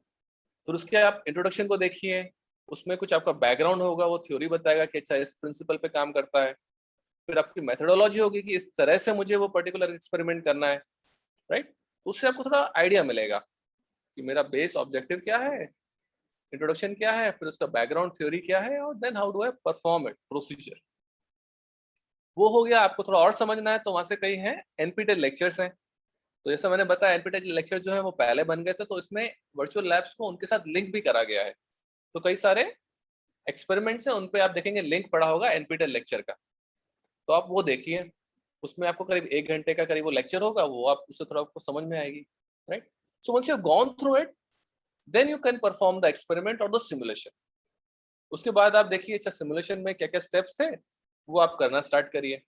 फिर उसके आप इंट्रोडक्शन को देखिए, उसमें कुछ आपका बैकग्राउंड होगा, वो थ्योरी बताएगा कि अच्छा इस प्रिंसिपल पे काम करता है। फिर आपकी मेथोडोलॉजी होगी कि इस तरह से मुझे वो पर्टिकुलर एक्सपेरिमेंट करना है, राइट। उससे आपको थोड़ा आइडिया मिलेगा कि मेरा बेस ऑब्जेक्टिव क्या है, इंट्रोडक्शन क्या है, फिर उसका बैकग्राउंड थ्योरी क्या है, और then how do I perform it, procedure. वो हो गया। आपको थोड़ा और समझना है तो वहां से कई हैं एनपीटीईएल लेक्चर्स हैं। तो जैसे मैंने बताया एनपीटीईएल लेक्चर जो है वो पहले बन गए थे, तो इसमें वर्चुअल लैब्स को उनके साथ लिंक भी करा गया है। तो कई सारे एक्सपेरिमेंट्स हैं, उन पे आप देखेंगे लिंक पड़ा होगा एनपीटीईएल लेक्चर का, तो आप वो देखिए। उसमें आपको करीब 1 घंटे का करीब वो लेक्चर होगा, वो आप उससे थोड़ा आपको समझ में आएगी, right. So once you have gone through it, then you can perform the experiment और द सिमुलेशन। उसके बाद आप देखिए अच्छा सिमुलेशन में क्या क्या स्टेप्स थे, वो आप करना स्टार्ट करिए।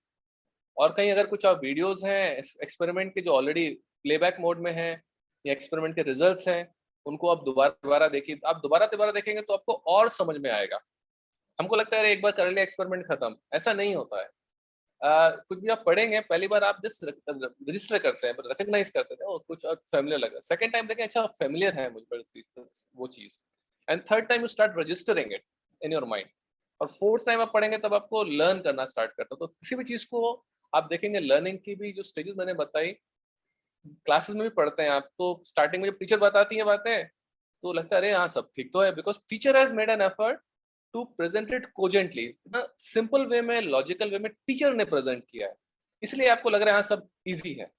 और कहीं अगर कुछ आप वीडियोस हैं एक्सपेरिमेंट के जो ऑलरेडी प्लेबैक मोड में हैं या एक्सपेरिमेंट के रिजल्ट्स हैं, उनको आप दोबारा दोबारा देखिए। आप दोबारा दोबारा देखेंगे तो आपको और समझ में आएगा। हमको लगता है अरे एक बार कर लिया एक्सपेरिमेंट खत्म, ऐसा नहीं होता है। कुछ भी आप पढ़ेंगे पहली बार आप जस्ट रजिस्टर करते हैं, रिकॉग्नाइज करते थे और कुछ फेमिलियर लगा, सेकंड टाइम देखें अच्छा फेमिलियर है मुझ पर वो चीज, and third time you start registering it in your mind, और फोर्थ टाइम आप पढ़ेंगे तब आपको लर्न करना स्टार्ट करता हो। तो किसी भी चीज को आप देखेंगे, लर्निंग की भी जो स्टेजेस मैंने बताई, क्लासेस में भी पढ़ते हैं आप, तो स्टार्टिंग में जब टीचर बताती है बातें तो लगता है अरे हाँ सब ठीक तो है, because teacher has made an effort to present it cogently, simple way में, लॉजिकल वे में टीचर ने प्रेजेंट किया है, इसलिए आपको लग रहा है हाँ सब इजी है।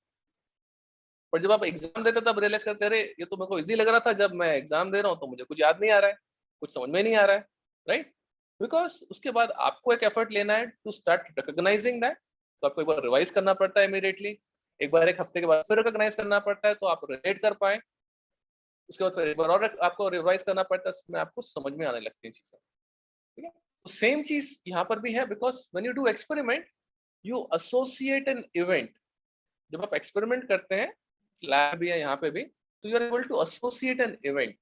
पर जब आप एग्जाम देते तब रियलाइज करते हैं अरे ये तो मेरे को इजी लग रहा था, जब मैं एग्जाम दे रहा हूँ तो मुझे कुछ याद नहीं आ रहा है, कुछ समझ में नहीं आ रहा है, राइट। बिकॉज उसके बाद आपको एक एफर्ट लेना है टू स्टार्ट रिकॉग्नाइजिंग दैट। तो आपको एक बार रिवाइज करना पड़ता है इमीडिएटली, एक बार एक हफ्ते के बाद फिर रिकॉग्नाइज करना पड़ता है तो आप रिलेट कर पाए। उसके बाद फिर एक बार और आपको रिवाइज करना पड़ता है, उसमें आपको समझ में आने लगती हैं चीजें, ठीक है। तो सेम चीज यहाँ पर भी है, because when you do experiment you associate an event. जब आप एक्सपेरिमेंट करते हैं, लैब भी है यहाँ पे भी, तो you are able to associate an event,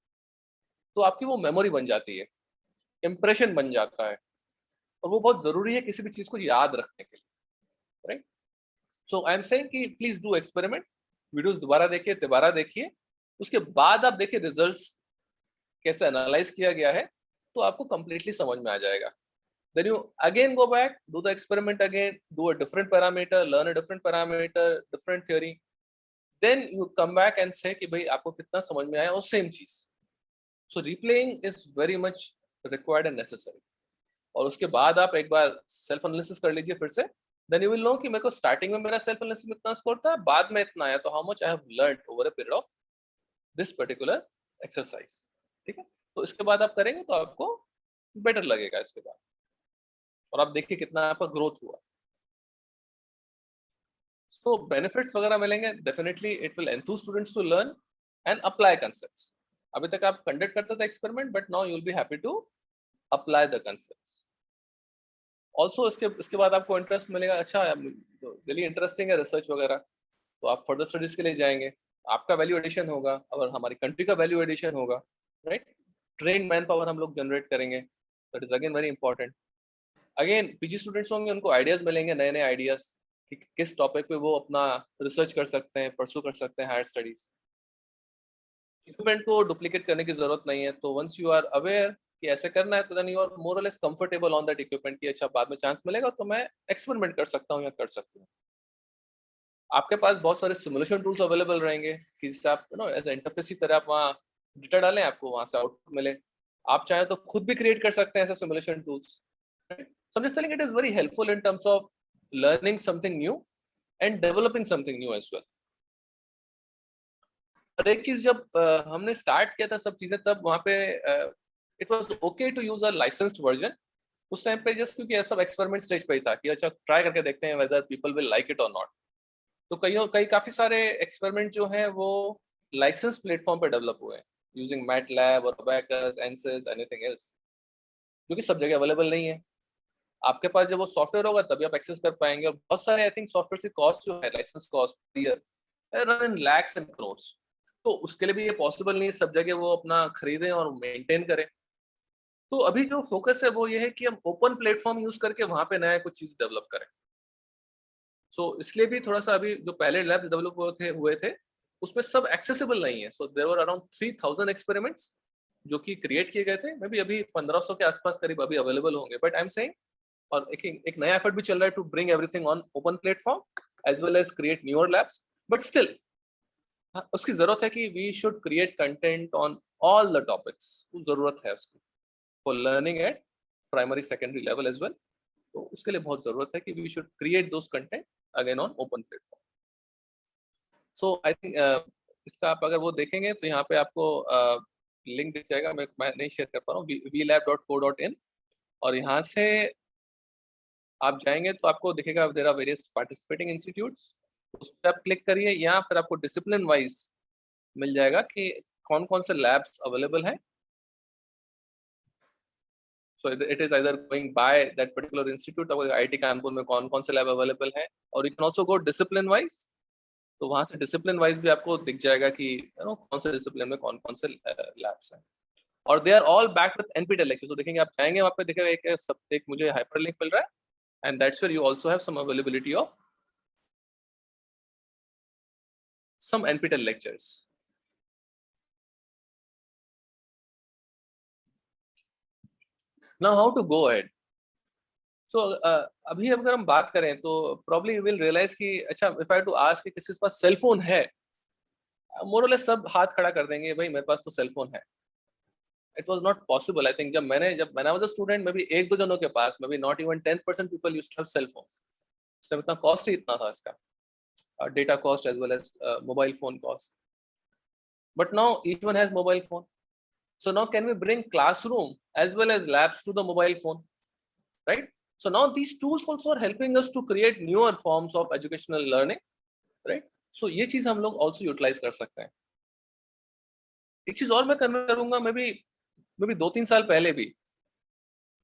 तो आपकी वो मेमोरी बन जाती है, इंप्रेशन बन जाता है, और वो बहुत जरूरी है किसी भी चीज को याद रखने के लिए, right. So I am saying कि प्लीज डू एक्सपेरिमेंट, वीडियोस दोबारा देखिए, तिबारा देखिए, उसके बाद आप देखिए रिजल्ट्स कैसे एनालाइज किया गया है, तो आपको कंप्लीटली समझ में आ जाएगा। Then you again go back, do the experiment again, do a different parameter, learn a different parameter, different theory. Then you come back and say कि भाई आपको कितना समझ में आया, और सेम चीज। So replaying is very much required and necessary. और उसके बाद आप एक बार सेल्फ एनालिसिस कर लीजिए फिर से, देन यू विल नो कि मेरे को स्टार्टिंग में मेरा सेल्फ एनालिसिस में इतना स्कोर था, बाद में इतना आया, तो how much I have learned over a period of this particular exercise, ठीक है। तो इसके बाद आप करेंगे तो आपको बेटर लगेगा इसके बाद, और आप देखिए कितना आपका ग्रोथ हुआ। तो बेनिफिट्स वगैरह मिलेंगे definitely, it will enthuse students to learn and apply concepts. अभी तक आप कंडक्ट करते थे experiment, but now you will be happy to apply the concepts. Also इसके बाद आपको इंटरेस्ट मिलेगा, अच्छा रियली इंटरेस्टिंग है रिसर्च वगैरह, तो आप फर्दर स्टडीज के लिए जाएंगे, आपका वैल्यू एडिशन होगा और हमारी कंट्री का वैल्यू एडिशन होगा, राइट। ट्रेन मैन पावर हम लोग जनरेट करेंगे, that is again very important. Again PG students होंगे, उनको आइडियाज मिलेंगे, नए नए आइडियाज कि किस टॉपिक पे वो अपना रिसर्च कर सकते हैं, परसू कर सकते हैं हायर स्टडीज। इक्विपमेंट को डुप्लीकेट करने की जरूरत नहीं है, तो वंस यू आर अवेयर कि ऐसे करना है, तो देन यू आर मोर और less comfortable on that equipment की अच्छा बाद में चांस मिलेगा तो मैं एक्सपेरिमेंट कर सकता हूँ या कर सकती हूँ। आपके पास बहुत सारे सिमुलेशन टूल्स अवेलेबल रहेंगे कि जिससे आप एज इंटरफेस की तरह आप वहाँ डेटा डालें, आपको वहाँ से आउटपुट मिले। आप चाहें तो खुद भी क्रिएट कर सकते हैं ऐसे simulation tools. So I'm just telling it is very helpful in terms of learning something new and developing something new as well. और एक चीज जब हमने स्टार्ट किया था सब चीजें, तब वहाँ पे it was okay to use a licensed version. उस टाइम पे जस्ट क्योंकि सब एक्सपेरिमेंट स्टेज पे ही था कि अच्छा ट्राई करके देखते हैं whether people will like it और नॉट। तो कई काफी सारे एक्सपेरिमेंट जो हैं वो लाइसेंस प्लेटफॉर्म पे डेवलप हुए हैं यूजिंग मैटलैब और अबैकस, एनसिस, एनीथिंग एल्स, जो कि सब जगह अवेलेबल नहीं है। आपके पास जब वो सॉफ्टवेयर होगा तभी आप एक्सेस कर पाएंगे। और बहुत सारे आई थिंक सॉफ्टवेयर की कॉस्ट जो है, license cost year run in lakhs and crores, तो उसके लिए भी ये पॉसिबल नहीं है सब जगह वो अपना खरीदें और मेंटेन करें। तो अभी जो फोकस है वो ये है कि हम ओपन प्लेटफॉर्म यूज करके वहां पे नया कुछ चीज डेवलप करें। सो इसलिए भी थोड़ा सा अभी जो पहले लैब डेवलप हुए थे उसमें सब एक्सेसिबल नहीं है। So there were around 3000 experiments जो कि क्रिएट किए गए थे, मे बी अभी 1500 के आसपास करीब अभी अवेलेबल होंगे, बट आई एम सेइंग, और एक नया एफर्ट भी चल रहा है to bring everything on open platform as well as create newer labs. But still उसकी जरूरत है कि we should create content on all the topics, जरूरत है उसकी for learning at primary secondary level as well. तो उसके लिए बहुत जरूरत है कि we should create those content again on open platform. So I think इसका आप अगर वो देखेंगे तो यहाँ पे आपको लिंक दिख जाएगा, मैं नहीं शेयर कर पा रहा हूँ, vlab.co.in, और यहाँ से आप जाएंगे तो आपको दिखेगा there are various participating institutes. उस पर आप क्लिक करिए, यहाँ फिर आपको डिसिप्लिन वाइज मिल जाएगा कि कौन कौन से लैब्स अवेलेबल हैं. So it is either going by that particular institute, और IIT कानपुर में कौन कौन से लैब अवेलेबल है, और you can also go discipline wise. तो वहां से डिसिप्लिन वाइज भी आपको दिख जाएगा कि कौन से डिसिप्लिन में कौन कौन से लैब्स हैं, और they are all backed with NPTEL lectures. तो देखेंगे, आप चाहेंगे वहां पे दिखेगा एक मुझे हाइपरलिंक मिल रहा है, and that's where you also have some availability of some NPTEL lectures. Now how to go ahead? So अभी अगर हम बात करें तो probably you will realize कि अच्छा, if I to ask कि किसी के पास सेल फोन है, more or less सब हाथ खड़ा कर देंगे, भाई मेरे पास तो सेल फोन है. It was not possible. I think जब when I was a student, maybe एक दो जनों के पास, maybe not even 10% people used to have cell phones. सब इतना कॉस्ट ही इतना था इसका, data cost as well as mobile phone cost. But now each one has mobile phone. So now can we bring classroom as well as labs to the mobile phone, right? So now these tools also are helping us to create newer forms of educational learning, right? So ये चीज हम लोग also utilize कर सकते हैं. एक चीज और मैं कन्वे करूंगा, मे बी 2-3 साल पहले भी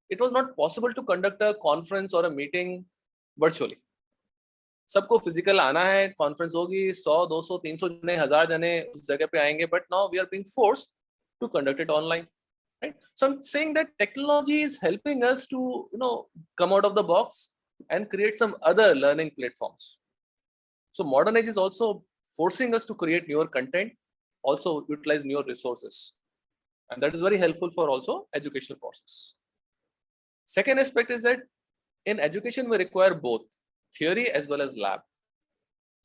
it was not possible to conduct a conference or a meeting virtually. सबको फिजिकल आना है, कॉन्फ्रेंस होगी, 100, 200, 300 जने, 1000 जने उस जगह पे आएंगे, but now we are being forced to conduct it online, right? So I'm saying that technology is helping us to come out of the box and create some other learning platforms. So modern age is also forcing us to create newer content, also utilize newer resources, and that is very helpful for also educational process. Second aspect is that in education we require both theory as well as lab.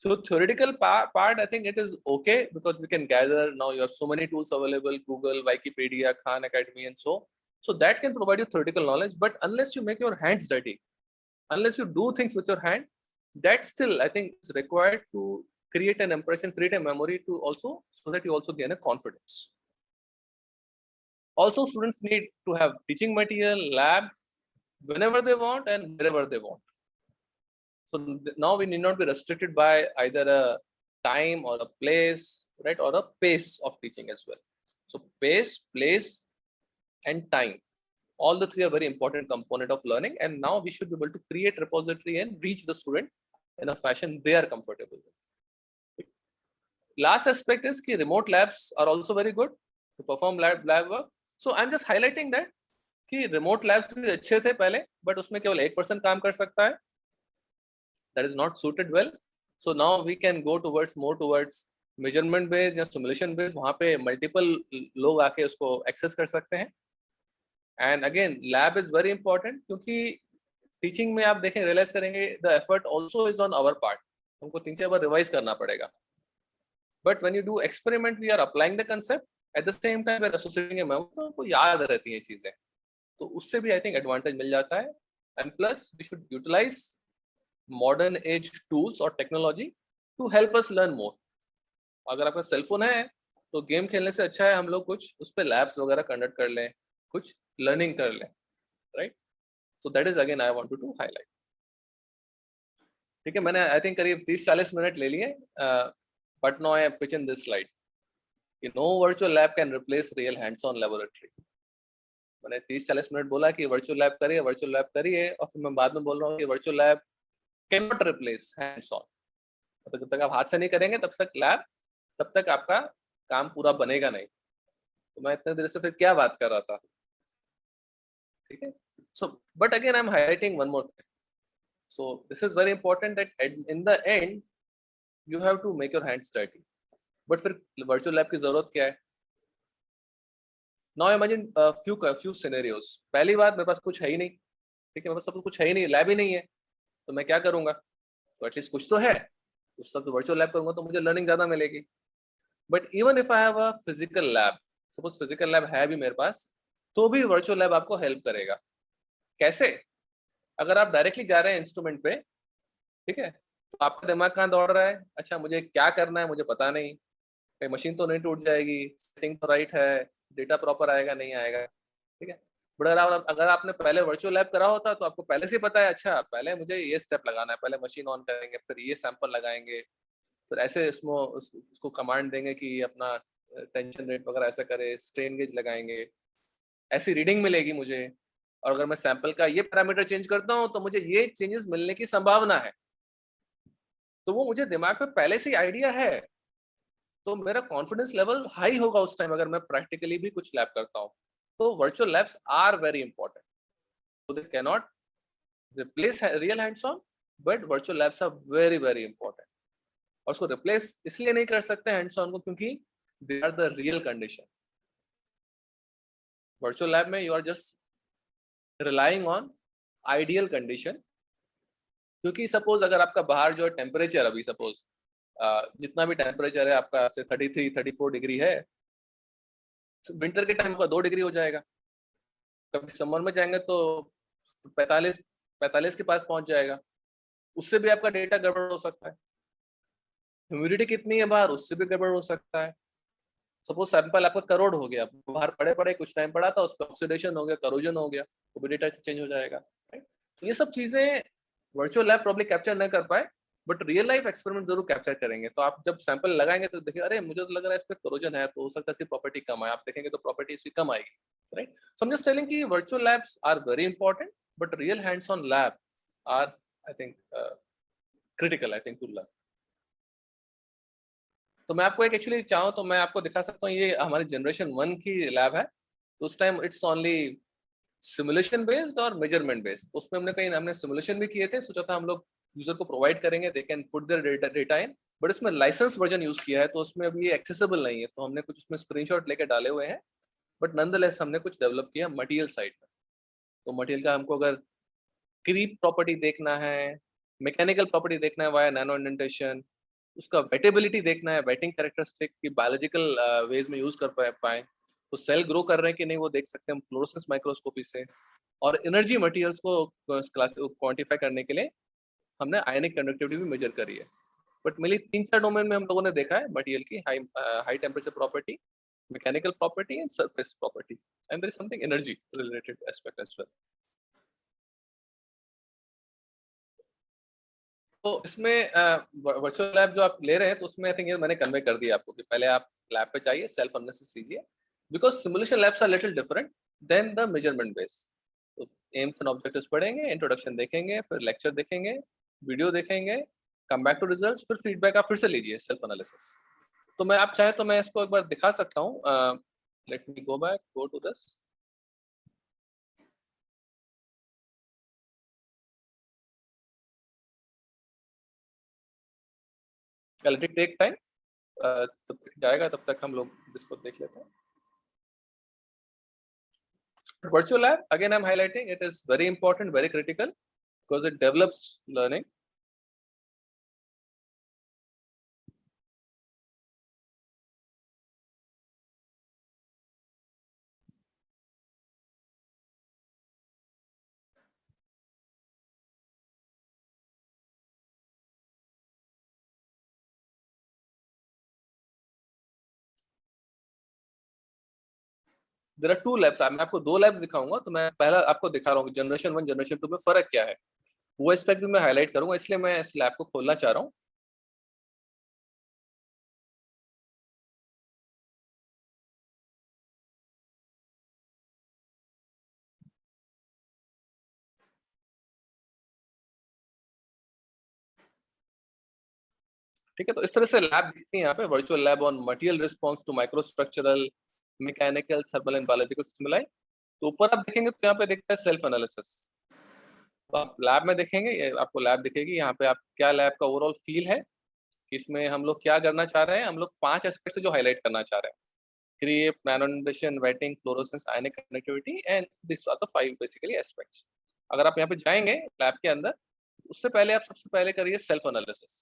So theoretical part, I think it is okay because we can gather, now you have so many tools available, Google, Wikipedia, Khan Academy, and so that can provide you theoretical knowledge. But unless you make your hands dirty, unless you do things with your hand, that still I think is required to create an impression, create a memory to also, so that you also gain a confidence. Also, students need to have teaching material, lab, whenever they want and wherever they want. So now we need not be restricted by either a time or a place, right, or a pace of teaching as well. So pace, place, and time, all the three are very important component of learning, and now we should be able to create repository and reach the student in a fashion they are comfortable with. Last aspect is कि remote labs are also very good to perform lab work. So I'm just highlighting that कि remote labs भी अच्छे थे पहले, but उसमें केवल 1% काम कर सकता है. That is not suited well. So now we can go more towards measurement based या simulation based. वहाँ पे multiple लोग आके उसको access कर सकते हैं. And again, lab is very important क्योंकि teaching में आप देखें, realize करेंगे, the effort also is on our part. हमको 3-4 बार revise करना पड़ेगा. But when you do experiment, we are applying the concept. At the same time, we are associating a memory. तो हमको याद रहती हैं चीजें. तो उससे भी I think advantage मिल जाता है. And plus, we should utilize modern age tools or technology to help us learn more. अगर आपका सेल फोन है तो गेम खेलने से अच्छा है हम लोग कुछ उस पे लैब्स वगैरह कंडक्ट कर लें, कुछ लर्निंग कर लें, right? So that is again I wanted to highlight. ठीक है, मैंने आई थिंक करीब 30-40 मिनट ले लिए, but now I am pitching this slide. No virtual lab can replace real hands-on laboratory. मैंने 30-40 मिनट बोला कि वर्चुअल लैब करिए, और फिर मैं बाद में बोल रहा हूँ कि virtual lab cannot replace hands-on. जब तक आप हाथ से नहीं करेंगे तब तक आपका काम पूरा बनेगा नहीं. तो मैं इतने देर से फिर क्या बात कर रहा था, ठीक है? So, but again I'm highlighting one more thing. So this is very important that in the end you have to make your hands dirty. But फिर virtual lab की जरूरत क्या है? Now imagine a few scenarios. पहली बात, मेरे पास कुछ है ही नहीं, ठीक है, मेरे पास सब कुछ है ही नहीं, लैब ही नहीं है, तो मैं क्या करूंगा? तो एटलीस्ट कुछ तो है, उस सब तो वर्चुअल लैब करूंगा तो मुझे लर्निंग ज्यादा मिलेगी. But even if I have a physical lab, suppose physical lab है भी मेरे पास, तो भी वर्चुअल लैब आपको हेल्प करेगा. कैसे? अगर आप डायरेक्टली जा रहे हैं इंस्ट्रूमेंट पे, ठीक है, तो आपका दिमाग कहाँ दौड़ रहा है, अच्छा मुझे क्या करना है मुझे पता नहीं, कहीं मशीन तो नहीं टूट जाएगी, सेटिंग तो राइट है, डेटा प्रॉपर आएगा नहीं आएगा, ठीक है। बट अगर आपने पहले वर्चुअल लैब करा होता तो आपको पहले से ही पता है, अच्छा पहले मुझे ये स्टेप लगाना है, पहले मशीन ऑन करेंगे, फिर ये सैंपल लगाएंगे, फिर ऐसे उसको कमांड देंगे कि अपना टेंशन रेट वगैरह ऐसा करे, स्ट्रेन गेज लगाएंगे, ऐसी रीडिंग मिलेगी मुझे, और अगर मैं सैंपल का ये पैरामीटर चेंज करता हूँ तो मुझे ये चेंजेस मिलने की संभावना है, तो वो मुझे दिमाग में पहले से ही आइडिया है, तो मेरा कॉन्फिडेंस लेवल हाई होगा उस टाइम अगर मैं प्रैक्टिकली भी कुछ लैब करता हूँ। तो virtual labs are very important, so they cannot replace real hands on, but virtual labs are very very important। और उसको रिप्लेस इसलिए नहीं कर सकते हैंड्स ऑन को, क्योंकि they are the real condition. Virtual lab में you are just relying on ideal condition, क्योंकि सपोज अगर आपका बाहर जो टेम्परेचर अभी सपोज जितना भी टेम्परेचर है आपका से 33-34 डिग्री है, विंटर के टाइम का 2 डिग्री हो जाएगा, कभी समर में जाएंगे तो 45 के पास पहुंच जाएगा, उससे भी आपका डेटा गड़बड़ हो सकता है। ह्यूमिडिटी कितनी है बाहर, उससे भी गड़बड़ हो सकता है। सपोज सैंपल आपका करोड़ हो गया, बाहर पड़े पड़े कुछ टाइम पड़ा था, उस पर ऑक्सीडेशन हो गया, करोजन हो गया, तो भी डेटा चेंज हो जाएगा, राइट। तो ये सब चीजें वर्चुअल लैब प्रॉब्ली कैप्चर नहीं कर पाए, बट रियल लाइफ एक्सपेरिमेंट जरूर कैप्चर करेंगे। तो आप जब सैंपल लगाएंगे तो देखिए, अरे मुझे तो लग रहा है इस पर करोजन है, तो हो सकता है इसकी प्रॉपर्टी कम है, आप देखेंगे तो प्रॉपर्टी इसकी कम आएगी, right. So I am just telling कि virtual labs are very important, but real hands on lab are I think critical, I think, to learn. तो मैं आपको एक एक्चुअली चाहूँ तो मैं आपको दिखा सकता हूँ, ये हमारी जनरेशन 1 की लैब है, तो उस time it's only simulation based और मेजरमेंट बेस्ड। तो उसमें हमने सिमुलेशन भी किए थे, सोचा था हम लोग यूजर को प्रोवाइड करेंगे, they can put there data in, but इसमें लाइसेंस वर्जन यूज किया है, तो उसमें अभी एक्सेसिबल नहीं है, तो हमने कुछ उसमें स्क्रीनशॉट लेके डाले हुए हैं, बट नॉनदलेस हमने कुछ डेवलप किया मटेरियल साइड में। तो मटेरियल का हमको अगर क्रीप प्रॉपर्टी देखना है, मैकेनिकल प्रॉपर्टी देखना है वाया नैनो इंडेंटेशन, उसका वेटेबिलिटी देखना है, वेटिंग कैरेक्टरिस्टिक की बायोलॉजिकल वेज में यूज कर पाए, तो सेल ग्रो कर रहे हैं कि नहीं वो देख सकते हैं हम फ्लोरोसेंस माइक्रोस्कोपी से। और एनर्जी मटेरियल्स को क्लास क्वांटिफाई करने के लिए हमने आयनिक कंडक्टिविटी भी मेजर करी है। बट मेनली 3-4 डोमेन में हम लोगों ने देखा है मटेरियल की high temperature property, mechanical property and surface property, and there is something energy related aspect as well. तो इसमें वर्चुअल लैब जो आप ले रहे हैं, तो उसमें आई थिंक ये मैंने कन्वे कर दिया आपको कि पहले आप लैब पे चाहिए, सेल्फ एनालिसिस लीजिए, because simulation labs are little different than the measurement base. तो एम्स एंड ऑब्जेक्टिव्स पढ़ेंगे, इंट्रोडक्शन देखेंगे, फिर लेक्चर देखेंगे, वीडियो देखेंगे, कम बैक टू रिजल्ट्स, फिर फीडबैक आप फिर से लीजिए सेल्फ एनालिसिस। तो मैं आप चाहे तो मैं इसको एक बार दिखा सकता हूँ, let me go to this. Let it take time, तब तक जाएगा, तब तक हम लोग इसको देख लेते हैं। Virtual lab, again I'm highlighting, it is very important, very critical, because it develops learning. There are 2 labs, मैं आपको 2 labs दिखाऊंगा, तो मैं पहला आपको दिखा रहा हूँ जनरेशन 1 जनरेशन 2 में फर्क क्या है, वो एस्पेक्ट भी मैं हाईलाइट करूंगा, इसलिए मैं इस लैब को खोलना चाह रहा हूँ। ठीक है, तो इस तरह से लैब दिखती है यहाँ पे, virtual lab on material response to microstructural, mechanical, thermal and biological stimuli. तो ऊपर आप देखेंगे तो यहाँ पे दिखता है सेल्फ एनालिसिस। तो आप लैब में देखेंगे, आपको लैब दिखेगी, यहाँ पे आप क्या लैब का ओवरऑल फील है, इसमें हम लोग क्या करना चाह रहे हैं, हम लोग 5 एस्पेक्ट से जो हाईलाइट करना चाह रहे हैं, creep, nano indentation, wetting, fluorescence, ionic connectivity, and this are the 5 basically aspects. अगर आप यहाँ पे जाएंगे लैब के अंदर, उससे पहले आप सबसे पहले करिए सेल्फ एनालिसिस।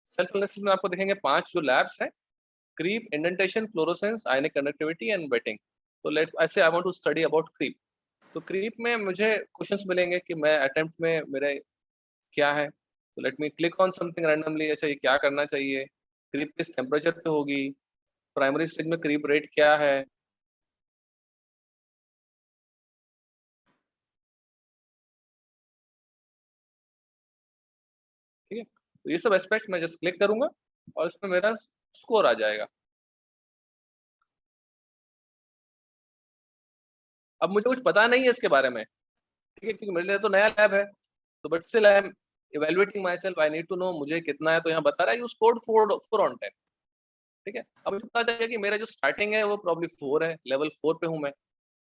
सेल्फ एनालिसिस में आपको देखेंगे 5 जो लैब्स हैं, creep, indentation, fluorescence, ionic conductivity and wetting. तो लेट ऐसे I want to study about creep. तो क्रीप में मुझे क्वेश्चंस मिलेंगे कि मैं अटेम्प्ट में मेरे क्या है, तो let me click on something randomly. अच्छा, ये क्या करना चाहिए, क्रीप किस टेम्परेचर पे होगी, प्राइमरी स्टेज में क्रीप रेट क्या है, ठीक है। तो ये सब एस्पेक्ट मैं जस्ट क्लिक करूंगा और इसमें मेरा स्कोर आ जाएगा। अब मुझे कुछ पता नहीं है इसके बारे में, ठीक है, क्योंकि मेरे लिए तो नया लैब है, तो but still I am evaluating myself, I need to know मुझे कितना है। तो यहाँ बता रहा है यू स्कोर्ड 4 on 10, ठीक है। अब मुझे पता चलेगा कि मेरा जो स्टार्टिंग है वो प्रॉब्ली 4 है, लेवल 4 पे हूँ मैं।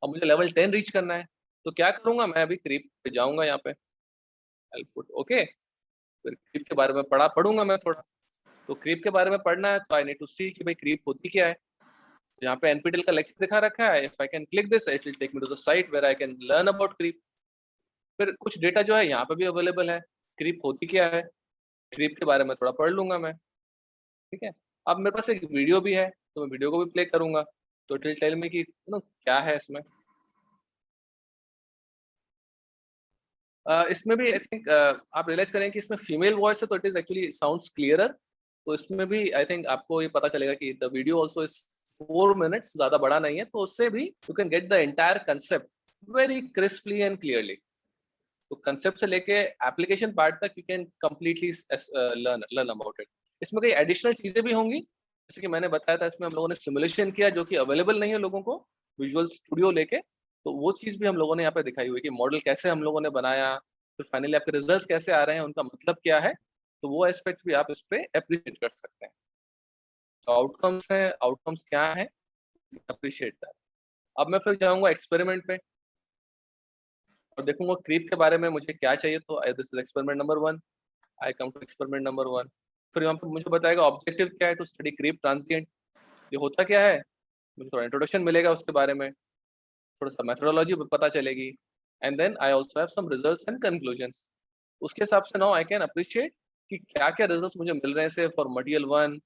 अब मुझे लेवल 10 रीच करना है, तो क्या करूंगा, मैं अभी क्रीप पे जाऊंगा, यहाँ पे हेल्प ओके, फिर क्रीप के बारे में पढ़ूंगा मैं थोड़ा। तो क्रीप के बारे में पढ़ना है तो आई नीड टू सी कि भाई क्रीप होती क्या है। तो यहाँ पे एनपीटीएल का लेक्चर दिखा रखा है, if I can click this it will take me to the site where I can learn about creep. फिर कुछ डेटा जो है यहाँ पे भी अवेलेबल है, क्रीप होती क्या है, क्रीप के बारे में थोड़ा पढ़ लूंगा मैं, ठीक है। अब मेरे पास एक वीडियो भी है, तो मैं वीडियो को भी प्ले करूंगा, तो इट विल टेल मी कि क्या है इसमें। इसमें भी आई थिंक आप रियलाइज करें कि इसमें फीमेल वॉइस है, तो it is actually sounds clearer. तो इसमें भी आई थिंक आपको ये पता चलेगा कि the video also is 4 minutes, ज्यादा बड़ा नहीं है, तो उससे भी you can get the entire concept very crisply and clearly. तो कंसेप्ट से लेके एप्लीकेशन पार्ट तक you can completely learn about it. इसमें कई एडिशनल चीजें भी होंगी, जैसे कि मैंने बताया था, इसमें हम लोगों ने सिमुलेशन किया जो कि अवेलेबल नहीं है लोगों को विजुअल स्टूडियो लेके, तो वो चीज भी हम लोगों ने यहाँ पे दिखाई हुई कि मॉडल कैसे हम लोगों ने बनाया, फिर फाइनली आपके रिजल्ट्स कैसे आ रहे हैं, उनका मतलब क्या है। तो वो एस्पेक्ट भी आप इस पे अप्रिशिएट कर सकते हैं। तो आउटकम्स हैं, आउटकम्स क्या है, अप्रिशिएट दैट। अब मैं फिर जाऊंगा एक्सपेरिमेंट पे और देखूंगा क्रीप के बारे में मुझे क्या चाहिए। तो this is experiment number 1, I come to experiment number 1। फिर यहाँ पे मुझे बताएगा ऑब्जेक्टिव क्या है, टू स्टडी क्रीप ट्रांजिएंट, ये होता क्या है, मुझे थोड़ा इंट्रोडक्शन मिलेगा उसके बारे में, थोड़ा सा मेथोडोलॉजी पता चलेगी, and then I also have some results and conclusions. उसके हिसाब से नाउ आई कैन अप्रिशिएट कि क्या क्या रिजल्ट्स मुझे मिल रहे हैं। से फॉर मटेरियल 1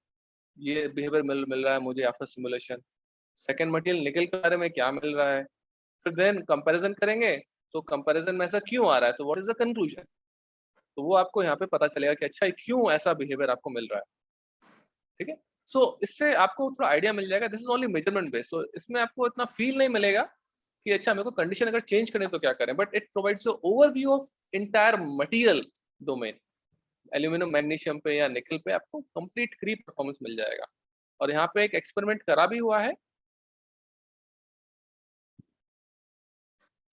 ये बिहेवियर मिल रहा है मुझे आफ्टर सिमुलेशन, सेकंड मटेरियल निकल के बारे में क्या मिल रहा है, फिर देन कंपैरिजन करेंगे, तो कंपैरिजन में ऐसा क्यों आ रहा है, तो व्हाट इज द कंक्लूजन। तो वो आपको यहाँ पे पता चलेगा कि अच्छा क्यों ऐसा बिहेवियर आपको मिल रहा है, ठीक है। सो इससे आपको थोड़ा आइडिया मिल जाएगा। This is only measurement based, so इसमें आपको इतना फील नहीं मिलेगा कि अच्छा मेरे को कंडीशन अगर चेंज करें तो क्या करें, but it provides overview of entire material domain. Aluminium magnesium पे या निकल पे आपको कंप्लीट क्रीप परफॉर्मेंस मिल जाएगा। और यहाँ पे एक एक्सपेरिमेंट करा भी हुआ है,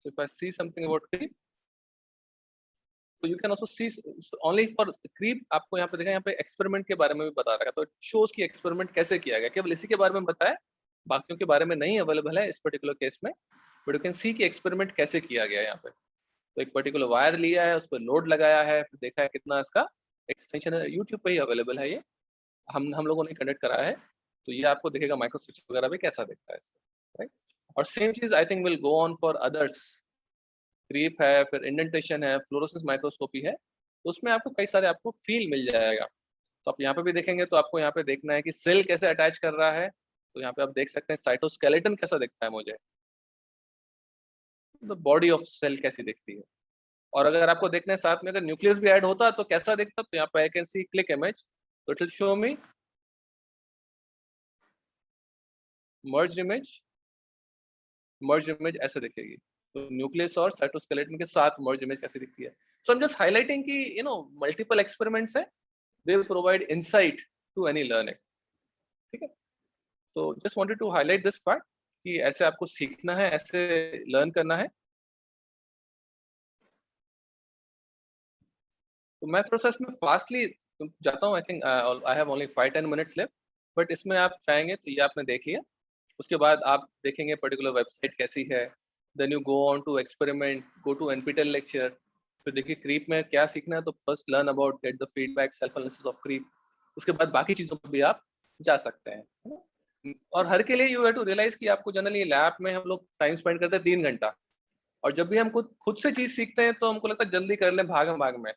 so if I see something about creep, so you can also see only for creep। आपको यहाँ पे देखा, यहाँ पे एक्सपेरिमेंट के बारे में भी बता रखा है, तो शोज की एक्सपेरिमेंट कैसे किया गया, केवल इसी के बारे में बताया, बाकियों के बारे में नहीं अवेलेबल है इस पर्टिकुलर केस में, बट यू कैन सी कि एक्सपेरिमेंट कैसे किया गया है यहाँ पे। तो एक पर्टिकुलर वायर लिया है, उस पर लोड लगाया है, फिर देखा है कितना इसका एक्सटेंशन है, यूट्यूब पे ही अवेलेबल है ये, हम लोगों ने कंडक्ट करा है। तो ये आपको दिखेगा माइक्रोस्ट्रक्चर वगैरह भी कैसा दिखता है इसका, राइट। और सेम चीज I think will go on for others. Creep है, फिर इंडेंटेशन है, फ्लोरोसेंस माइक्रोस्कोपी है, तो उसमें आपको कई सारे आपको फील मिल जाएगा। तो आप यहाँ पे भी देखेंगे तो आपको यहाँ पे देखना है कि सेल कैसे अटैच कर रहा है, तो यहाँ पे आप देख सकते हैं साइटोस्केलेटन कैसा दिखता है मुझे, तो बॉडी ऑफ सेल कैसी दिखती है। और अगर आपको देखना है साथ में अगर न्यूक्लियस भी ऐड होता तो कैसा दिखता, तो यहाँ पे I can see click image, तो it will show me merge image, merge image ऐसे दिखेगी। तो न्यूक्लियस और साइटोस्केलेटन के साथ मर्ज इमेज कैसी दिखती है। So I am just highlighting कि मल्टीपल एक्सपेरिमेंट्स है, they provide insight to any learning, ठीक है। तो just wanted to highlight this part कि ऐसे आपको सीखना है, ऐसे लर्न करना है। तो मैं थोड़ा सा इसमें फास्टली जाता हूँ, I think I have only 5-10 minutes left, but इसमें आप चाहेंगे तो ये आपने देख लिया, उसके बाद आप देखेंगे पर्टिकुलर वेबसाइट कैसी है, then you go on to experiment, go to NPTEL lecture, फिर देखिए क्रीप में क्या सीखना है, तो first learn about, get the feedback, self analysis of creep, उसके बाद बाकी चीजों पर भी आप जा सकते हैं, है ना? और हर के लिए यू हैव टू रियलाइज कि आपको जनरली लैब में हम लोग टाइम स्पेंड करते हैं 3 घंटा, और जब भी हम खुद से चीज सीखते हैं तो हमको लगता है जल्दी कर लें, भाग भाग में,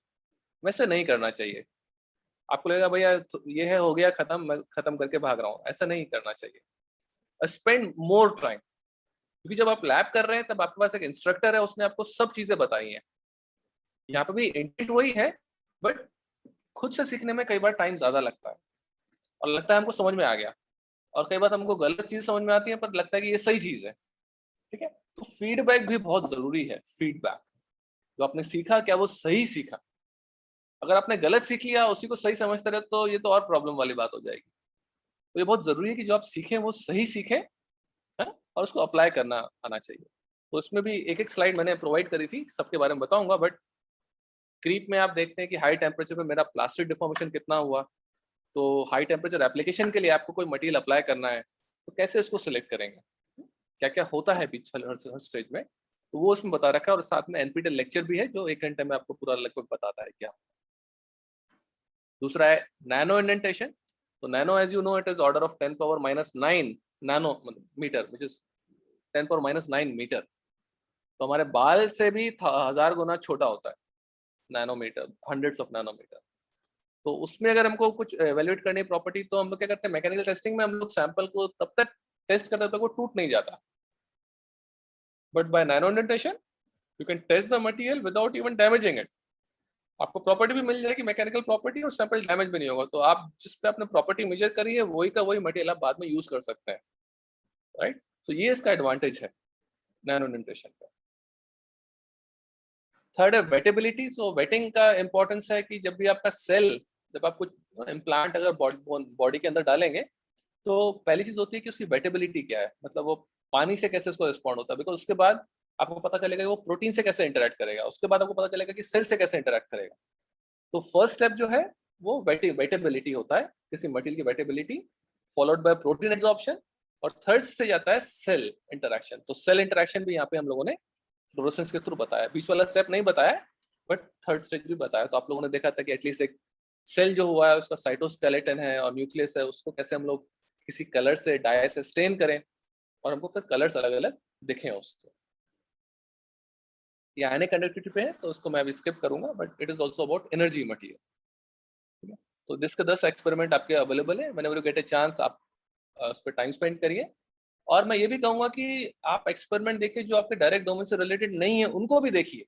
वैसे नहीं करना चाहिए। आपको लगेगा भैया ये है, हो गया खत्म, मैं खत्म करके भाग रहा हूँ, ऐसा नहीं करना चाहिए। स्पेंड मोर टाइम, क्योंकि जब आप लैब कर रहे हैं तब आपके पास एक इंस्ट्रक्टर है, उसने आपको सब चीजें बताई हैं। यहाँ पे भी इंटेंट वही है, बट खुद से सीखने में कई बार टाइम ज्यादा लगता है और लगता है हमको समझ में आ गया, और कई बार हमको गलत चीज समझ में आती है पर लगता है कि ये सही चीज है। ठीक है, तो फीडबैक भी बहुत जरूरी है। फीडबैक, जो आपने सीखा क्या वो सही सीखा? अगर आपने गलत सीख लिया, उसी को सही समझते रहे, तो ये तो और प्रॉब्लम वाली बात हो जाएगी। तो ये बहुत जरूरी है कि जो आप सीखें वो सही सीखें, है, और उसको अप्लाई करना आना चाहिए। तो इसमें भी एक एक स्लाइड मैंने प्रोवाइड करी थी, सबके बारे में बताऊंगा, बट क्रीप में आप देखते हैं कि हाई टेम्परेचर पे मेरा प्लास्टिक डिफॉर्मेशन कितना हुआ। तो हाई टेम्परेचर एप्लीकेशन के लिए आपको कोई मटेरियल अप्लाई करना है, तो कैसे उसको सिलेक्ट करेंगे, क्या क्या होता है बीच हर स्टेज में, तो वो उसमें बता रखा है। और साथ में एनपीटीईएल लेक्चर भी है जो 1 घंटे में आपको पूरा लगभग बताता है क्या। दूसरा है नैनो इंडेंटेशन। तो nano, as you know, it is order of 10⁻⁹ nanometre, which is 10⁻⁹ metre. तो हमारे बाल से भी 1000 गुना छोटा होता है नैनोमीटर, हंड्रेड्स ऑफ नैनोमीटर। तो उसमें अगर हमको कुछ एवेल्युएट करनी है प्रॉपर्टी, तो हम लोग क्या करते हैं, मैकेनिकल टेस्टिंग में हम लोग सैंपल को तब तक टेस्ट करते हैं तब वो टूट नहीं जाता। But by nano indentation you can test the material without even damaging it. आपको प्रॉपर्टी भी मिल जाएगी, मैकेनिकल प्रॉपर्टी, और सैंपल डैमेज भी नहीं होगा। तो आप जिस पे आपने प्रॉपर्टी मेजर करी है वही का वही मटेरियल आप बाद में यूज कर सकते हैं, राइट। तो ये इसका एडवांटेज है नैनो इंडेंटेशन का। थर्ड है वेटेबिलिटी। सो वेटिंग का इंपॉर्टेंस है कि जब भी आपका सेल, जब आप कुछ इम्प्लांट अगर बॉडी के अंदर डालेंगे, तो पहली चीज होती है कि उसकी वेटेबिलिटी क्या है, मतलब वो पानी से कैसे उसको रिस्पॉन्ड होता है। बिकॉज उसके बाद आपको पता चलेगा कि वो प्रोटीन से कैसे इंटरेक्ट करेगा, उसके बाद आपको पता चलेगा कि सेल से कैसे इंटरेक्ट करेगा। तो फर्स्ट स्टेप जो है वो वेटेबिलिटी होता है, किसी मटेरियल की wettability, followed by protein absorption, और थर्ड स्टेज आता है सेल इंटरेक्शन। तो सेल इंटरेक्शन भी यहाँ पे हम लोगों ने फ्लोरोसेंस के थ्रू बताया, बीच वाला स्टेप नहीं बताया, बट थर्ड स्टेज भी बताया। तो आप लोगों ने देखा था कि एटलीस्ट एक सेल जो हुआ है उसका साइटोस्केलेटन है और न्यूक्लियस है, उसको कैसे हम लोग किसी कलर से, डाई से स्टेन करें और हमको फिर कलर्स अलग अलग दिखें उसको। ये आयनिक कंडक्टिविटी पे है तो उसको मैं अभी स्किप करूंगा, but it is also about energy material. तो दिस के 10 एक्सपेरिमेंट आपके अवेलेबल है, whenever you get a chance आप उस पर टाइम स्पेंड करिए। और मैं ये भी कहूंगा कि आप एक्सपेरिमेंट देखिए जो आपके डायरेक्ट डोमेन से रिलेटेड नहीं है, उनको भी देखिए।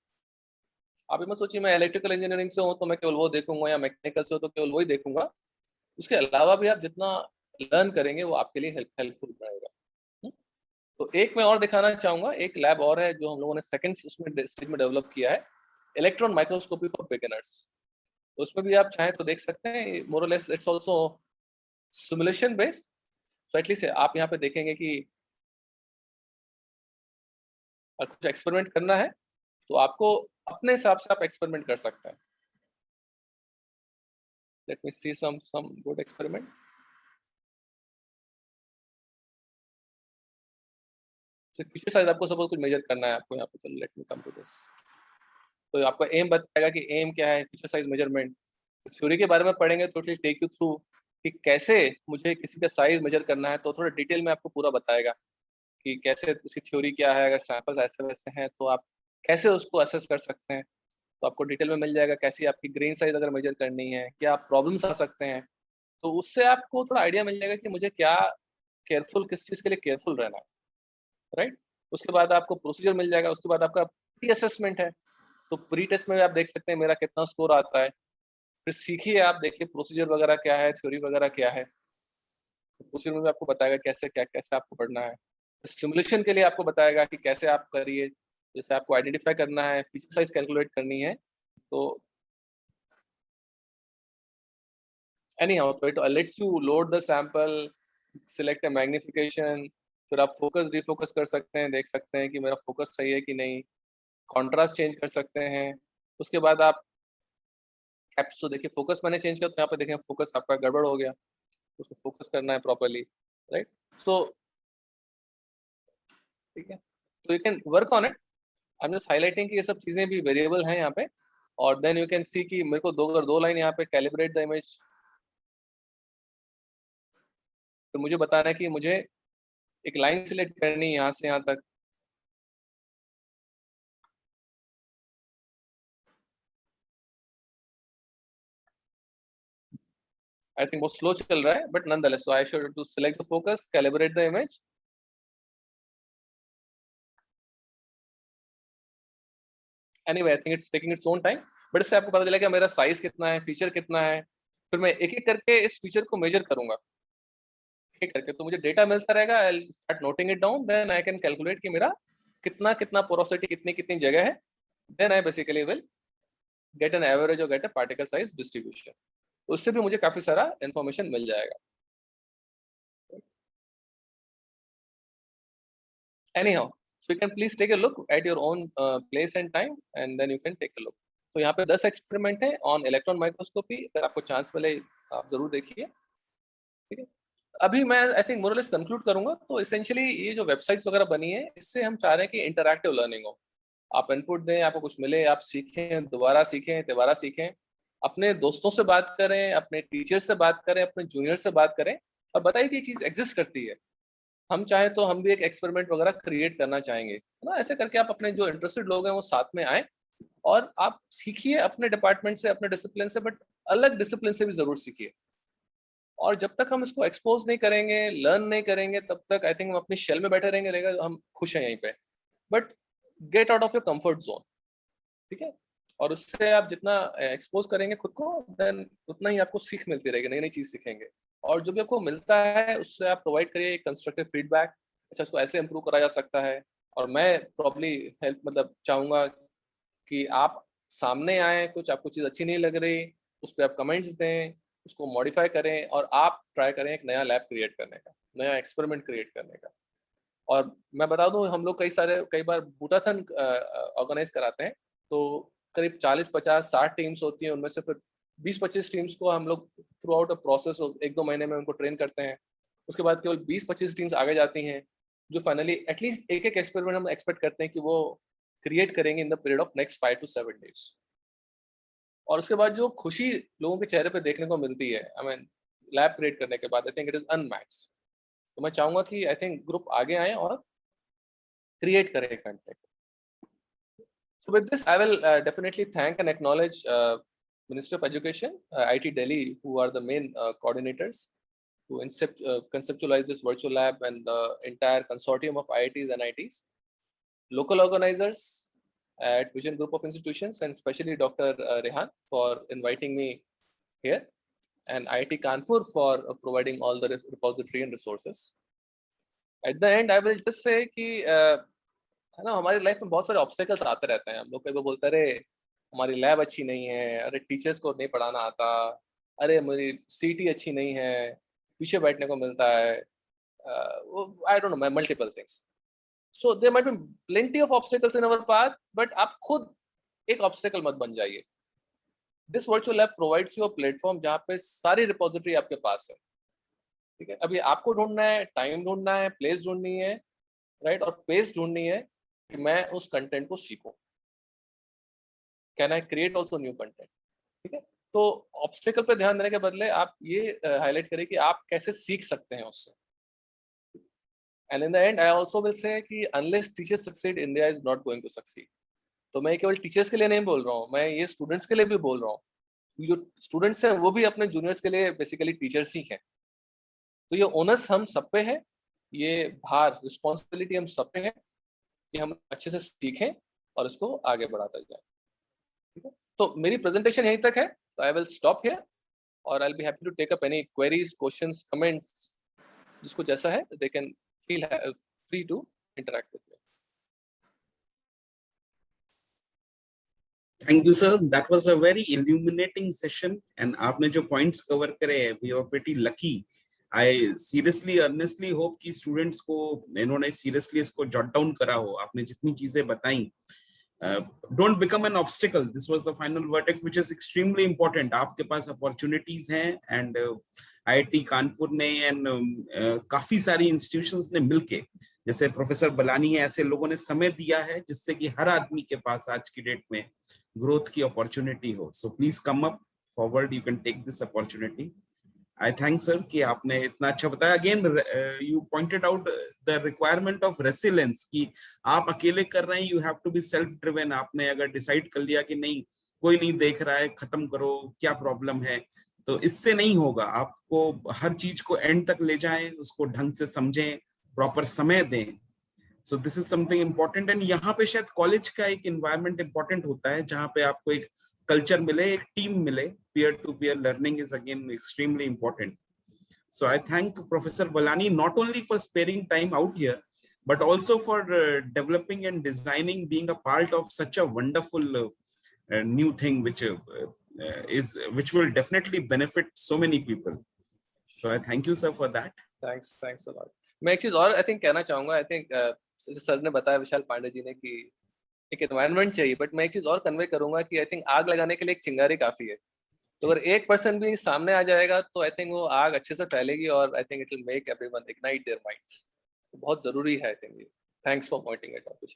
आप मत सोचिए मैं इलेक्ट्रिकल इंजीनियरिंग से हूँ तो मैं केवल वो देखूंगा, या मैकेनिकल से हो तो केवल वही देखूंगा। उसके अलावा भी आप जितना लर्न करेंगे वो आपके लिए हेल्पफुल रहेगा। तो एक मैं और दिखाना चाहूंगा, एक लैब और है जो हम लोगों ने सेकंड स्टेज में डेवलप किया है, इलेक्ट्रॉन माइक्रोस्कोपी फॉर बिगिनर्स। तो उसमें भी आप चाहें तो देख सकते हैं, मोर और less it's also simulation based. तो एटलीस्ट आप यहाँ पे देखेंगे कि कुछ एक्सपेरिमेंट करना है तो आपको अपने हिसाब से आप एक्सपेरिमेंट कर सकते हैं। Let me see some good experiment. Feature size आपको सपोज कुछ मेजर करना है आपको यहाँ पे, चलो let me come to this. तो आपका एम बताएगा कि एम क्या है, फीचर साइज मेजरमेंट। थ्योरी के बारे में पढ़ेंगे तो इट टेक यू थ्रू कि कैसे मुझे किसी का साइज मेजर करना है, तो थोड़ा डिटेल में आपको पूरा बताएगा कि कैसे उसकी थ्योरी क्या है, अगर सैंपल्स ऐसे वैसे हैं तो आप कैसे उसको असेस कर सकते हैं। तो आपको डिटेल में मिल जाएगा कैसी आपकी ग्रेन साइज अगर मेजर करनी है, क्या प्रॉब्लम्स आ सकते हैं। तो उससे आपको थोड़ा आइडिया मिल जाएगा कि मुझे क्या केयरफुल, किस चीज़ के लिए केयरफुल रहना है, राइट। उसके बाद आपको प्रोसीजर मिल जाएगा, उसके बाद आपका प्री असेसमेंट है। तो प्री टेस्ट में भी आप देख सकते हैं मेरा कितना स्कोर आता है। फिर सीखिए, आप देखिए प्रोसीजर वगैरह क्या है, थ्योरी वगैरह क्या है। तो प्रोसीजर में भी आपको बताएगा कैसे क्या कैसे आपको पढ़ना है। सिमुलेशन के लिए आपको बताएगा कि कैसे आप करिए, जैसे आपको आइडेंटिफाई करना है, फीचर साइज कैलकुलेट करनी है। तो anyhow, तो it lets you load the sample, select a magnification, फिर आप फोकस डिफोकस कर सकते हैं, देख सकते हैं कि मेरा फोकस सही है कि नहीं, कॉन्ट्रास्ट चेंज कर सकते हैं। उसके बाद आप कैप्स, तो देखिए फोकस मैंने चेंज किया तो यहाँ पे देखें फोकस आपका गड़बड़ हो गया, उसको फोकस करना है प्रॉपर्ली, राइट। सो ठीक है, तो you can work on it. I am just highlighting कि ये सब चीजें भी वेरिएबल हैं यहाँ पे। और देन यू कैन सी कि मेरे को अगर दो लाइन यहाँ पे कैलिब्रेट द इमेज, तो मुझे बताना है कि मुझे एक लाइन सिलेक्ट करनी है यहाँ से यहाँ तक। I think बहुत slow चल रहा है, but nonetheless, so I should to select the focus, calibrate the image, anyway, I think it's taking its own time, but इससे आपको पता चलेगा मेरा साइज कितना है, फीचर कितना है, फिर मैं एक एक करके इस फीचर को मेजर करूंगा एक करके, तो मुझे डेटा मिलता रहेगा, I'll start noting it down, then I can calculate कि मेरा कितना कितना पोरोसिटी कितनी कितनी जगह है, then I basically will get an average or get a particle size distribution. उससे भी मुझे काफी सारा इंफॉर्मेशन मिल जाएगा. Anyhow, so you can please take a look at your own place and time, and then you can take a look. तो यहाँ पे 10 experiment है ऑन इलेक्ट्रॉन माइक्रोस्कोपी, अगर आपको चांस मिले आप जरूर देखिए. ठीक है, अभी मैं आई थिंक मोर और लेस कंक्लूड करूंगा. तो एसेंशियली ये जो वेबसाइट्स वगैरह बनी है, इससे हम चाह रहे हैं कि इंटरैक्टिव लर्निंग हो. आप इनपुट दें, आपको कुछ मिले, आप सीखें, दोबारा सीखें, तिबारा सीखें, अपने दोस्तों से बात करें, अपने टीचर से बात करें, अपने जूनियर से बात करें, और बताइए कि ये चीज एग्जिस्ट करती है. हम चाहें तो हम भी एक एक्सपेरिमेंट वगैरह क्रिएट करना चाहेंगे, है ना. ऐसे करके आप अपने जो इंटरेस्टेड लोग हैं वो साथ में आए और आप सीखिए अपने डिपार्टमेंट से, अपने डिसिप्लिन से, बट अलग डिसिप्लिन से भी जरूर सीखिए. और जब तक हम इसको एक्सपोज नहीं करेंगे, लर्न नहीं करेंगे, तब तक आई थिंक हम अपनी शेल में बैठे रहेंगे, रहेगा हम खुश हैं यहीं पे. But get out of your comfort zone. ठीक है, और उससे आप जितना एक्सपोज करेंगे खुद को, देन उतना ही आपको सीख मिलती रहेगी, नई नई चीज सीखेंगे. और जो भी आपको मिलता है उससे आप प्रोवाइड करिए कंस्ट्रक्टिव फीडबैक. अच्छा, इसको ऐसे इम्प्रूव करा जा सकता है. और मैं प्रॉब्ली हेल्प मतलब चाहूंगा कि आप सामने आए, कुछ आपको चीज़ अच्छी नहीं लग रही, उस पर आप कमेंट्स दें, उसको मॉडिफाई करें, और आप ट्राई करें एक नया लैब क्रिएट करने का, नया एक्सपेरिमेंट क्रिएट करने का. और मैं बता दूं, हम लोग कई बार बूटाथन ऑर्गेनाइज कराते हैं, तो करीब 40-50-60 टीम्स होती हैं, उनमें से फिर 20-25 टीम्स को हम लोग थ्रू आउट अ प्रोसेस 1-2 महीने में उनको ट्रेन करते हैं. उसके बाद केवल 20-25 टीम्स आगे जाती हैं, जो फाइनली एटलीस्ट एक एक्सपेरिमेंट हम एक्सपेक्ट करते हैं कि वो क्रिएट करेंगे in the period of next 5 to 7 days. और उसके बाद जो खुशी लोगों के चेहरे पे देखने को मिलती है, आई मीन लैब क्रिएट करने के बाद, I think it is unmatched. तो मैं चाहूंगा कि आई थिंक ग्रुप आगे आए और क्रिएट करें content. So with this, I will definitely thank and acknowledge Ministry of Education, IIT Delhi, who are the main coordinators who conceptualize this virtual lab, and the entire consortium of IITs and IITs, local organizers at Vision Group of Institutions, and especially Dr. Rehan for inviting me here, and IIT Kanpur for providing all the repository and resources. At the end, I will just say कि है ना, हमारी life में बहुत सारे obstacles आते रहते हैं. हम लोग कई बार बोलते रहे हमारी लैब अच्छी नहीं है, अरे टीचर्स को नहीं पढ़ाना आता, अरे मेरी सीटी अच्छी नहीं है, पीछे बैठने को मिलता है, I don't know, multiple things. So there might be plenty of obstacles in our path, but आप खुद एक ऑब्स्टेकल मत बन जाइए. This virtual lab provides you a platform जहाँ पे सारी रिपोजिटरी आपके पास है. ठीक है, अभी आपको ढूंढना है, टाइम ढूंढना है, प्लेस ढूंढनी है, राइट, और पेस ढूंढनी है कि मैं उस कंटेंट को सीखूं. Can I create also new content. ठीक है, तो ऑब्स्टेकल पे ध्यान देने के बदले आप ये हाईलाइट करें कि आप कैसे सीख सकते हैं उससे. And in the end I also will say कि unless teachers succeed, India is not going to succeed. तो मैं केवल टीचर्स के लिए नहीं बोल रहा हूँ, मैं ये स्टूडेंट्स के लिए भी बोल रहा हूँ. जो स्टूडेंट्स हैं वो भी अपने जूनियर्स के लिए बेसिकली टीचर्स ही हैं. तो ये ओनस हम सब पे है, ये भार, रिस्पॉन्सिबिलिटी हम सब पे है कि हम अच्छे से सीखें और इसको आगे बढ़ाते जाएं. ठीक है, तो मेरी प्रेजेंटेशन यहीं तक है, तो आई विल स्टॉप हियर, और I will be happy to take up any queries, questions, comments, जिसको जैसा है they can feel free to interact with me. Thank you, sir. That was a very illuminating session, and आपने जो points cover करे हैं, we are pretty lucky. I seriously, earnestly hope कि students को इन्होंने seriously इसको jot down करा हो. आपने जितनी चीजें बताई, don't become an obstacle. This was the final verdict, which is extremely important. आपके पास opportunities हैं, and IIT कानपुर ने and काफी सारी institutions ने मिलके, जैसे प्रोफेसर बलानी है, ऐसे लोगों ने समय दिया है जिससे कि हर आदमी के पास आज की डेट में ग्रोथ की अपॉर्चुनिटी हो. So please come up forward, you can take this opportunity. I thank sir कि आपने इतना अच्छा बताया. Again you pointed out the requirement of resilience, कि आप अकेले कर रहे हैं, you have to be self driven. आपने अगर डिसाइड कर लिया कि नहीं, कोई नहीं देख रहा है, खत्म करो, क्या प्रॉब्लम है, तो इससे नहीं होगा. आपको हर चीज को एंड तक ले जाएं, उसको ढंग से समझें, प्रॉपर समय दें, so this is something important, and यहाँ पे शायद कॉलेज का एक एनवायरनमेंट इम्पोर्टेंट होता है जहाँ पे आपको एक कल्चर मिले, एक टीम मिले. Peer to peer learning is again extremely important. So I thank Professor Balani not only for sparing time out here, but also for developing and designing, being a part of such a wonderful new thing, which will definitely benefit so many people. So I thank you, sir, for that. Thanks a lot. मैं एक चीज और I think कहना चाहूंगा. I think sir ने बताया, विशाल पांडे जी ने, कि एक एनवायरनमेंट चाहिए, बट मैं एक चीज और कन्वे करूंगा कि आई थिंक आग लगाने के लिए एक चिंगारी काफी है. तो अगर 1% भी सामने आ जाएगा तो आई थिंक वो आग अच्छे से फैलेगी और I think it will make everyone ignite their minds. बहुत जरूरी है आई थिंक ये. Thanks for pointing it out.